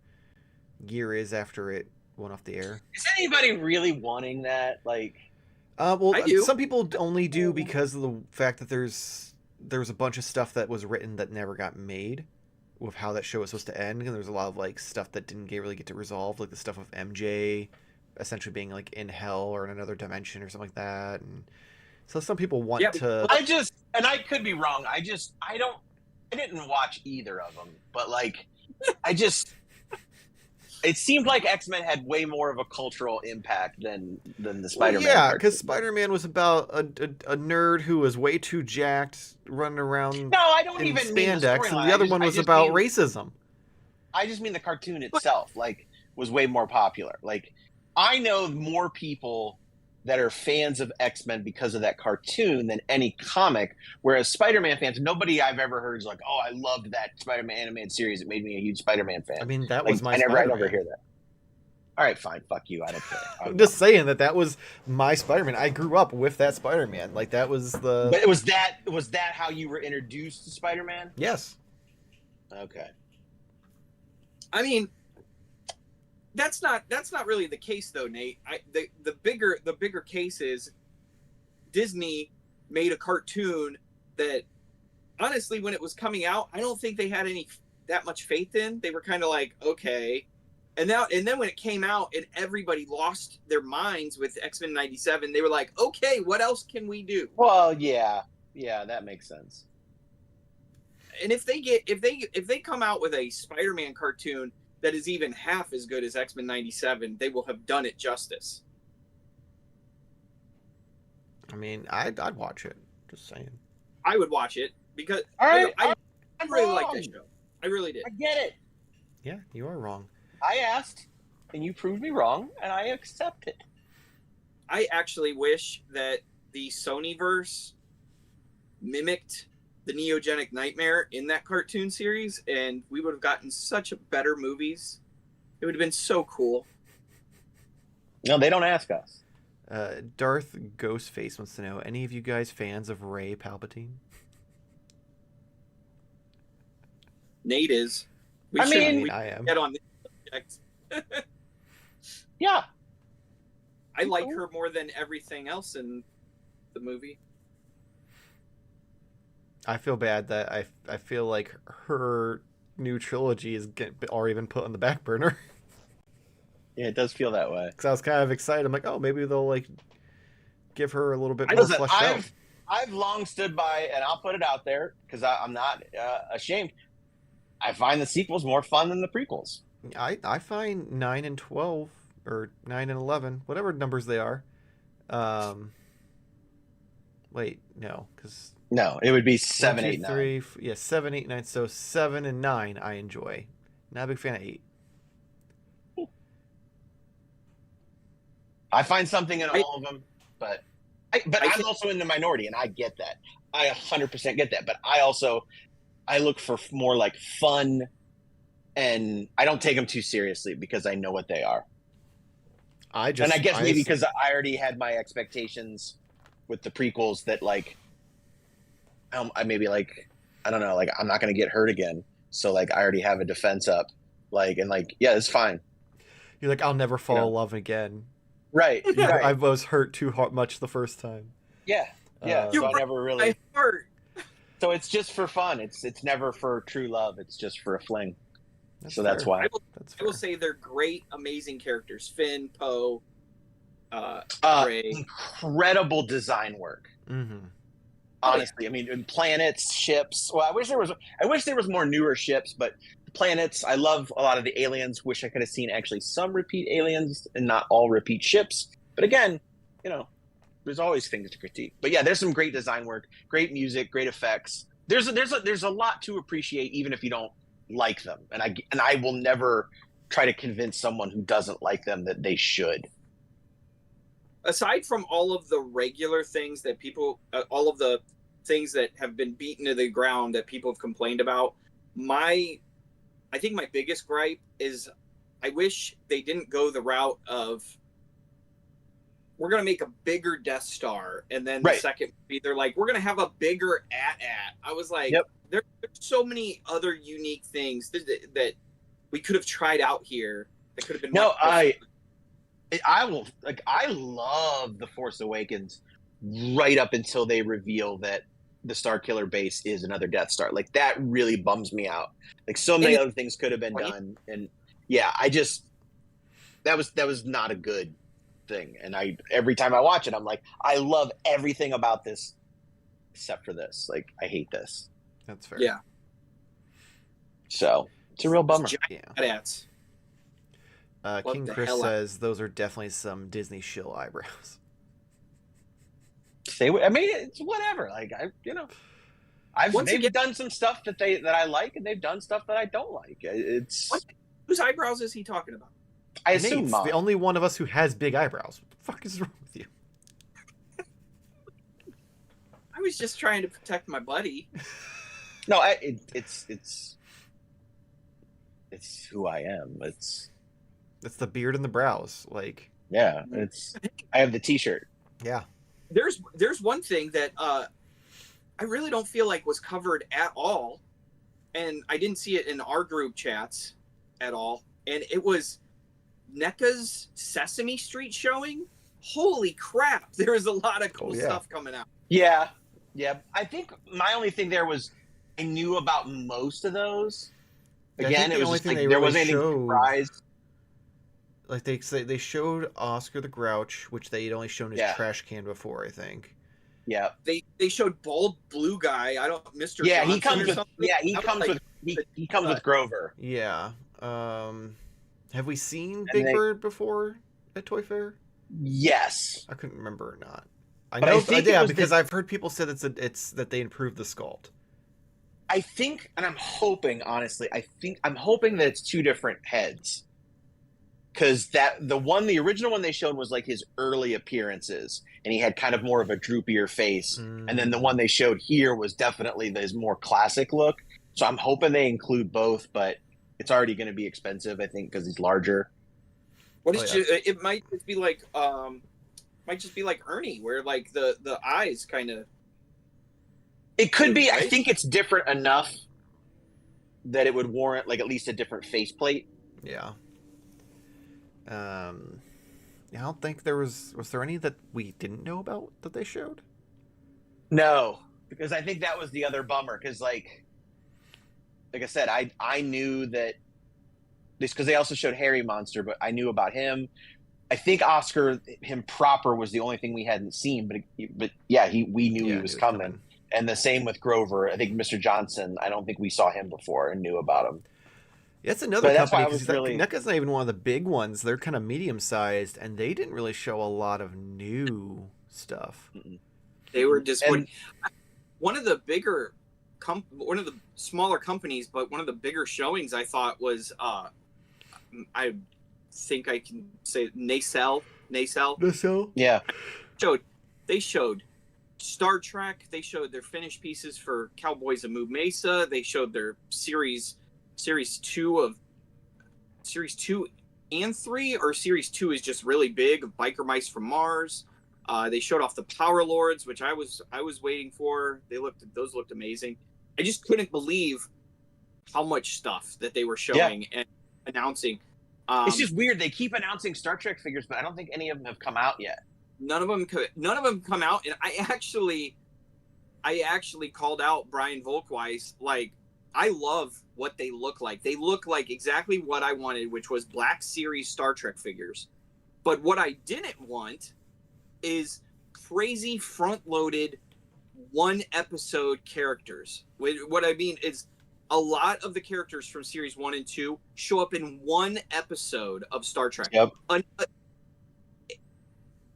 year is after it went off the air. Is anybody really wanting that? Like, well, some people only do because of the fact that there's a bunch of stuff that was written that never got made, with how that show was supposed to end, and there's a lot of like stuff that didn't really get to resolve, like the stuff of MJ essentially being like in hell or in another dimension or something like that, and so some people want to. I could be wrong. I didn't watch either of them, but like, it seemed like X-Men had way more of a cultural impact than the Spider-Man. Well, yeah, because Spider-Man was about a nerd who was way too jacked running around. No, I don't even spandex, mean and the other one was about racism. I just mean the cartoon itself, like, was way more popular. Like, I know more people that are fans of X-Men because of that cartoon than any comic, whereas Spider-Man fans, nobody I've ever heard is like, oh, I loved that Spider-Man animated series. It made me a huge Spider-Man fan. I mean, that was my Spider-Man. I never hear that. All right, fine. Fuck you. I don't care. I'm just saying that was my Spider-Man. I grew up with that Spider-Man. Like, that was the... But was that how you were introduced to Spider-Man? Yes. Okay. I mean, that's not really the case, though, Nate. The bigger case is Disney made a cartoon that, honestly, when it was coming out, I don't think they had that much faith in. They were kind of like, okay. And then when it came out and everybody lost their minds with X-Men 97, they were like, okay, what else can we do? Well, yeah, that makes sense. And if they come out with a Spider-Man cartoon that is even half as good as X-Men 97, they will have done it justice. I mean, I'd watch it. Just saying. I would watch it because I really like that show. I really did. I get it. Yeah, you are wrong. I asked, and you proved me wrong, and I accept it. I actually wish that the Sonyverse mimicked the Neogenic Nightmare in that cartoon series, and we would have gotten such better movies. It would have been so cool. No, they don't ask us. Darth Ghostface wants to know, any of you guys fans of Rey Palpatine? Nate is. I am. Get on this subject. Yeah. I like her more than everything else in the movie. I feel bad that I feel like her new trilogy is already been put on the back burner. Yeah, it does feel that way. Because I was kind of excited. I'm like, oh, maybe they'll like give her a little bit more fleshed out. I've long stood by, and I'll put it out there because I'm not ashamed. I find the sequels more fun than the prequels. I find 9 and 12 or 9 and 11, whatever numbers they are. Wait, no, because. No, it would be 7, 8, 9. 7, 8, 9. So 7 and 9 I enjoy. Not a big fan of 8. I find something in all of them, but I'm also in the minority, and I get that. I 100% get that. But I look for more like fun, and I don't take them too seriously because I know what they are. I guess maybe because I already had my expectations with the prequels that like. I maybe like, I don't know, like I'm not going to get hurt again. So like I already have a defense up, like, and like, yeah, it's fine. You're like, I'll never fall in love again. Right. Right. I was hurt too much the first time. Yeah. Yeah. So I never really. Hurt. So it's just for fun. It's never for true love. It's just for a fling. That's why. I will say they're great, amazing characters. Finn, Poe, Rey. Incredible design work. Mm-hmm. Honestly, I mean, planets, ships. Well, I wish there was more newer ships, but planets. I love a lot of the aliens. Wish I could have seen actually some repeat aliens and not all repeat ships. But again, there's always things to critique. But yeah, there's some great design work, great music, great effects. There's a lot to appreciate, even if you don't like them. And I will never try to convince someone who doesn't like them that they should. Aside from all of the regular things that people, all of the things that have been beaten to the ground that people have complained about, I think my biggest gripe is I wish they didn't go the route of we're going to make a bigger Death Star, and then the second movie they're like, we're going to have a bigger AT-AT. I was like, there's so many other unique things that we could have tried out here that could have been I love The Force Awakens right up until they reveal that the Starkiller base is another Death Star. Like, that really bums me out. Like, so many other things could have been done. And yeah, that was not a good thing. And every time I watch it, I'm like, I love everything about this except for this. Like, I hate this. That's fair. Yeah. So it's a real bummer. AT-ATs. King Chris says those are definitely some Disney shill eyebrows. I mean, it's whatever. Like, they've done some stuff that I like, and they've done stuff that I don't like. Whose eyebrows is he talking about? I assume the only one of us who has big eyebrows. What the fuck is wrong with you? I was just trying to protect my buddy. No, it's who I am. It's the beard and the brows. Like, yeah, I have the T-shirt. Yeah. There's one thing that I really don't feel like was covered at all, and I didn't see it in our group chats at all, and it was NECA's Sesame Street showing. Holy crap, there was a lot of cool stuff coming out. Yeah. I think my only thing there was I knew about most of those. Again, it was just like there wasn't anything surprised. Like they showed Oscar the Grouch, which they had only shown his trash can before, I think. Yeah. They showed Bald Blue Guy. Mr. Yeah, Johnson he comes with Grover. Yeah. Have we seen Big Bird before at Toy Fair? Yes. I couldn't remember or not. I know, because I've heard people say it's that they improved the sculpt. I think, and I'm hoping, honestly, I'm hoping that it's two different heads. Because the original one they showed was like his early appearances, and he had kind of more of a droopier face. And then the one they showed here was definitely his more classic look. So I'm hoping they include both, but it's already going to be expensive, I think, because he's larger. It might just be like Ernie, where like the eyes kind of. It could be. Right? I think it's different enough that it would warrant like at least a different faceplate. Yeah. I don't think there was there any that we didn't know about that they showed? No, because I think that was the other bummer. Because like I said, I knew that this because they also showed Harry Monster, but I knew about him. I think Oscar him proper was the only thing we hadn't seen, but yeah, we knew he was coming. And the same with Grover. I think Mr. Johnson. I don't think we saw him before and knew about him. That's another company, because NECA's not even one of the big ones. They're kind of medium-sized, and they didn't really show a lot of new stuff. They were disappointed. One of the smaller companies, but one of the bigger showings I thought was, I think I can say Nacelle. Yeah. They showed Star Trek. They showed their finished pieces for Cowboys of Moo Mesa. They showed their Series 2 and 3, or Series 2 is just really big, of Biker Mice from Mars. They showed off the Power Lords, which I was waiting for. Those looked amazing. I just couldn't believe how much stuff that they were showing and announcing. It's just weird. They keep announcing Star Trek figures, but I don't think any of them have come out yet. None of them come out, and I actually called out Brian Volkweiss like I love what they look like. They look like exactly what I wanted, which was Black Series Star Trek figures. But what I didn't want is crazy front-loaded one-episode characters. What I mean is a lot of the characters from Series 1 and 2 show up in one episode of Star Trek. Yep.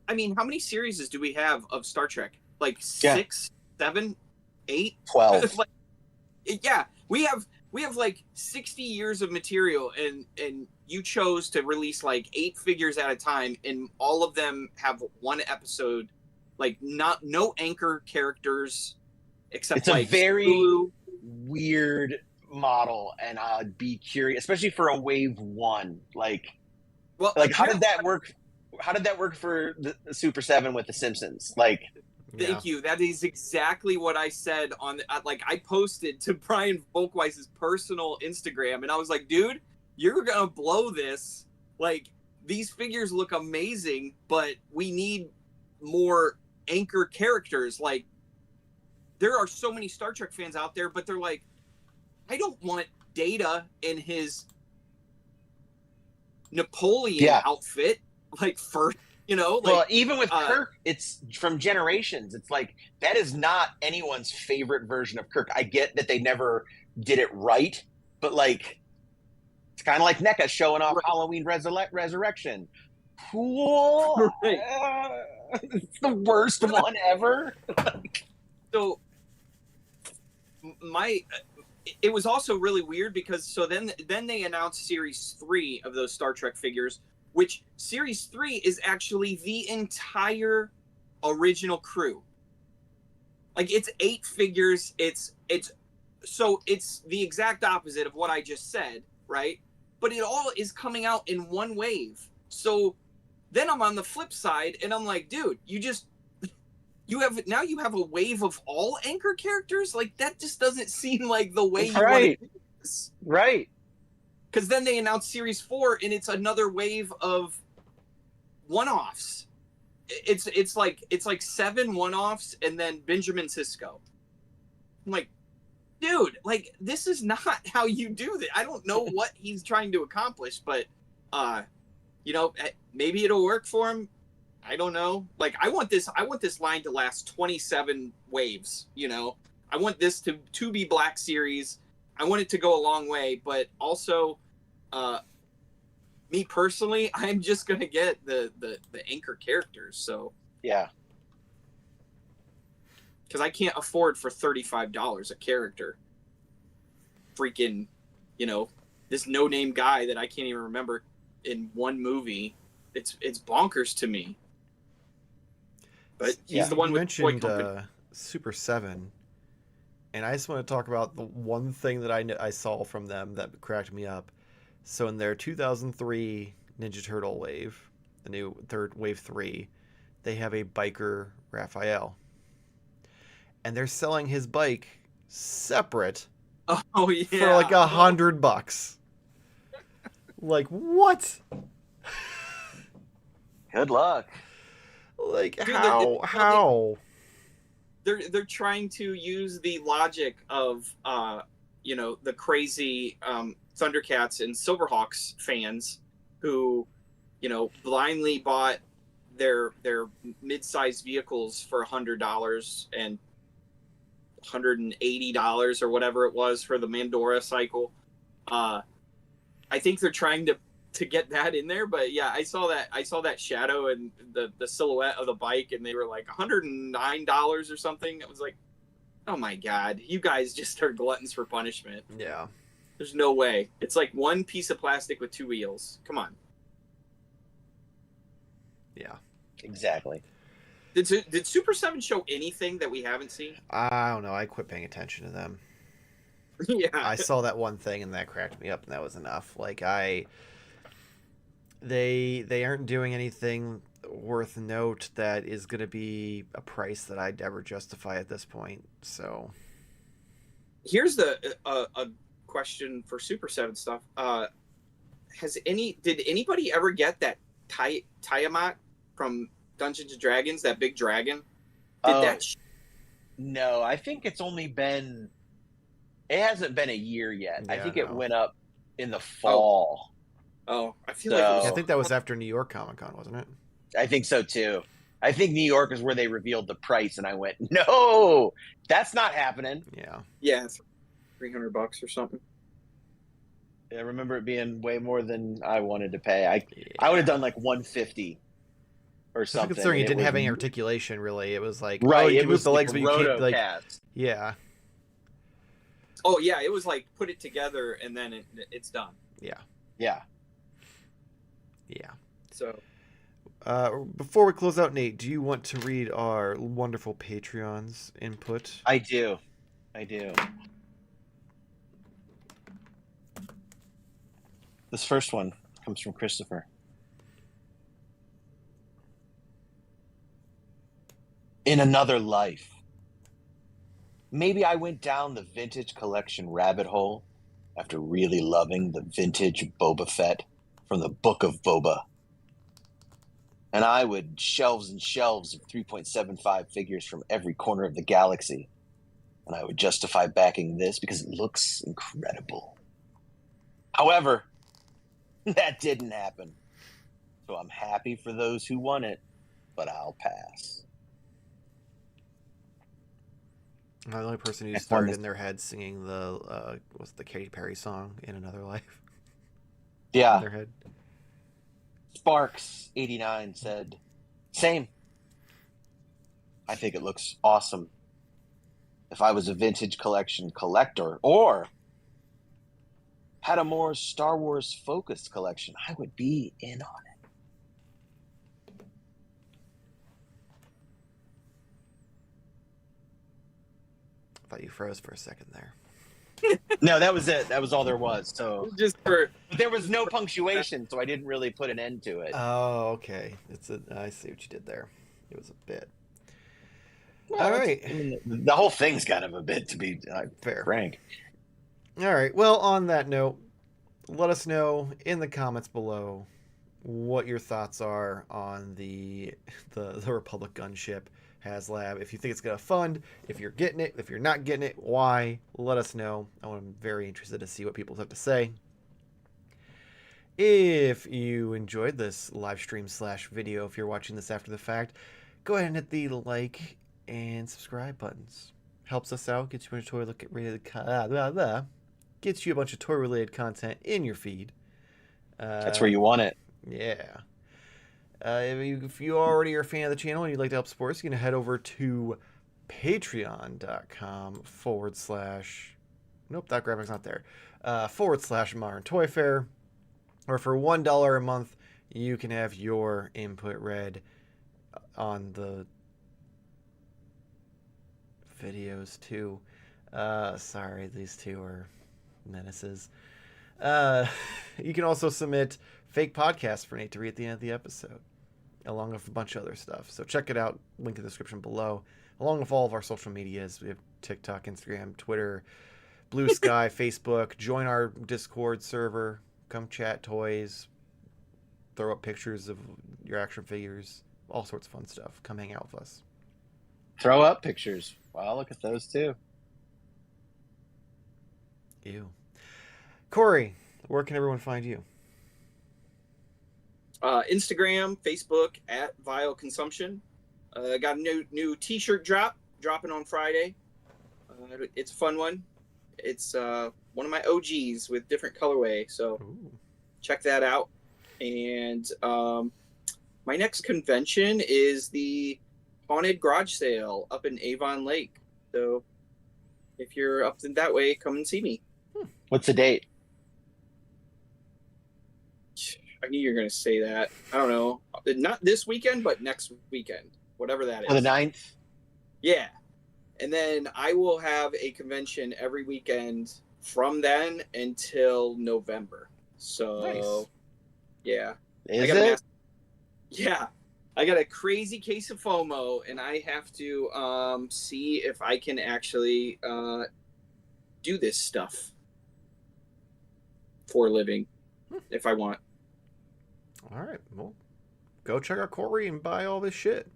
I mean, how many series do we have of Star Trek? Like 6, 7, 8? 12. Like, yeah, we have like 60 years of material, and you chose to release like 8 figures at a time, and all of them have one episode, like no anchor characters except it's a very weird model, and I'd be curious, especially for a wave 1. Like how did that work? How did that work for the Super 7 with the Simpsons? Like, thank you. That is exactly what I said on like I posted to Brian Volkweiss's personal Instagram, and I was like, dude, you're gonna blow this. Like, these figures look amazing, but we need more anchor characters. Like, there are so many Star Trek fans out there, but they're like, I don't want Data in his Napoleon outfit, like, first, like, well, even with Kirk, it's from Generations. It's like, that is not anyone's favorite version of Kirk. I get that they never did it right, but like, it's kind of like NECA showing off Halloween Resurrection. Cool. It's the worst one ever. So it was also really weird because then they announced Series 3 of those Star Trek figures, which Series 3 is actually the entire original crew. Like, it's 8 figures. It's the exact opposite of what I just said, right? But it all is coming out in one wave. So then I'm on the flip side, and I'm like, dude, you have a wave of all anchor characters? Like, that just doesn't seem like the way you want to do this. Right. Because then they announced Series 4, and it's another wave of one-offs. It's like 7 one-offs and then Benjamin Sisko. I'm like, dude, like, this is not how you do that. I don't know what he's trying to accomplish, but maybe it'll work for him. I don't know. Like, I want this line to last 27 waves, I want this to be Black Series. I want it to go a long way, but also, me personally, I'm just gonna get the anchor characters. So yeah, because I can't afford for $35 a character. Freaking, this no-name guy that I can't even remember in one movie. It's bonkers to me. But he's the one with the mentioned Super 7. And I just want to talk about the one thing that I saw from them that cracked me up. So in their 2003 Ninja Turtle wave, the new wave 3, they have a biker Raphael. And they're selling his bike separate. Oh, yeah. For like $100. Like, what? Good luck. Like, dude, how? They're trying to use the logic of the crazy Thundercats and Silverhawks fans who blindly bought their mid-sized vehicles for $100 and $180 or whatever it was for the Mandora cycle. I think they're trying to get that in there, but yeah, I saw that shadow and the silhouette of the bike, and they were like $109 or something. It was like, oh my god, you guys just are gluttons for punishment. Yeah, there's no way. It's like one piece of plastic with 2 wheels. Come on. Yeah, exactly. Did Super 7 show anything that we haven't seen? I don't know. I quit paying attention to them. Yeah, I saw that one thing and that cracked me up, and that was enough. Like, they aren't doing anything worth note that is going to be a price that I'd ever justify at this point. So here's a question for Super 7 stuff. Did anybody ever get that Tiamat from Dungeons and Dragons, that big dragon? No, I think it's only been It hasn't been a year yet. Yeah, I think no. it went up in the fall. Oh, I feel like it was... I think that was after New York Comic Con, wasn't it? I think so too. I think New York is where they revealed the price, and I went, no, that's not happening. Yeah. Yeah, it's $300 or something. I remember it being way more than I wanted to pay. I would have done like $150 or something. Considering it didn't have any articulation, really, it was like, right, oh, you it can was move the legs, but you can't, like, cast. yeah. Oh yeah, it was like put it together and then it's done. Yeah. Yeah. So, before we close out, Nate, do you want to read our wonderful Patreon's input? I do. This first one comes from Christopher. In another life, maybe I went down the vintage collection rabbit hole after really loving the vintage Boba Fett from the Book of Boba. And I would shelves and shelves of 3.75 figures from every corner of the galaxy. And I would justify backing this because it looks incredible. However, that didn't happen. So I'm happy for those who want it, but I'll pass. I'm the only person who started in their head singing the what's the Katy Perry song "In Another Life." Yeah. In their head. Sparks89 said, "Same. I think it looks awesome. If I was a vintage collection collector or had a more Star Wars focused collection, I would be in on it." I thought you froze for a second there. No, that was it. That was all there was. So but there was no punctuation, so I didn't really put an end to it. Oh, okay. I see what you did there. It was a bit. Well, all right. I mean, the whole thing's kind of a bit, to be fair. Frank. All right. Well, on that note, let us know in the comments below what your thoughts are on the Republic Gunship Haslab. If you think it's gonna fund, if you're getting it, if you're not getting it, why? Let us know. I'm very interested to see what people have to say. If you enjoyed this live stream / video, if you're watching this after the fact, go ahead and hit the like and subscribe buttons. Helps us out. Gets you a bunch of toy related content in your feed. That's where you want it. Yeah. If you already are a fan of the channel and you'd like to help support us, you can head over to patreon.com / nope, that graphic's not there. / Modern Toy Fair. Or for $1 a month, you can have your input read on the videos too. Sorry, these two are menaces. You can also submit fake podcasts for Nate to read at the end of the episode, along with a bunch of other stuff. So check it out. Link in the description below, along with all of our social medias. We have TikTok, Instagram, Twitter, Blue Sky, Facebook. Join our Discord server. Come chat toys. Throw up pictures of your action figures. All sorts of fun stuff. Come hang out with us. Throw up pictures. Wow, look at those too. Ew. Corey, where can everyone find you? Instagram, Facebook @Vile Consumption. Got a new T-shirt dropping on Friday. It's a fun one. It's one of my OGs with different colorway, so check that out. And my next convention is the Haunted Garage Sale up in Avon Lake. So if you're up in that way, come and see me. What's the date? I knew you were going to say that. I don't know. Not this weekend, but next weekend. Whatever that is. On the 9th? Yeah. And then I will have a convention every weekend from then until November. So, nice. Yeah. Is it? Yeah. I got a crazy case of FOMO, and I have to see if I can actually do this stuff for a living, if I want. All right. Well, go check out Corey and buy all this shit.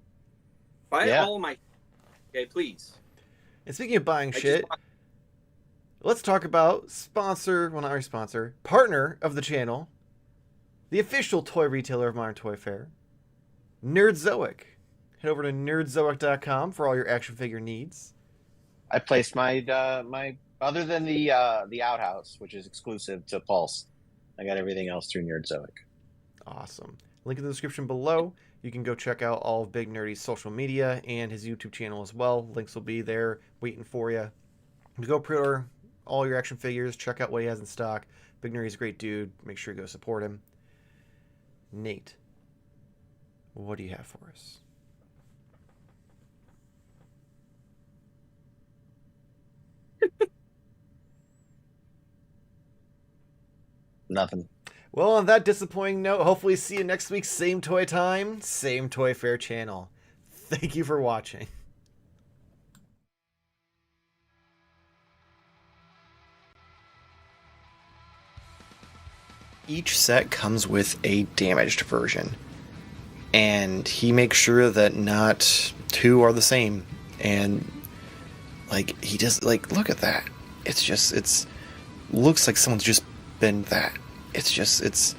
Buy all my... Okay, please. And speaking of buying shit, let's talk about partner of the channel, the official toy retailer of Modern Toy Fair, Nerdzoic. Head over to nerdzoic.com for all your action figure needs. I placed my other than the outhouse, which is exclusive to Pulse. I got everything else through Nerdzoic. Awesome. Link in the description below. You can go check out all of Big Nerdy's social media and his YouTube channel as well. Links will be there waiting for you. Go pre-order all your action figures. Check out what he has in stock. Big Nerdy's a great dude. Make sure you go support him. Nate, what do you have for us? Nothing. Well, on that disappointing note, hopefully see you next week. Same toy time, same Toy Fair channel. Thank you for watching. Each set comes with a damaged version, and he makes sure that not two are the same. And like, he just, like, look at that. It's looks like someone's just been that. It's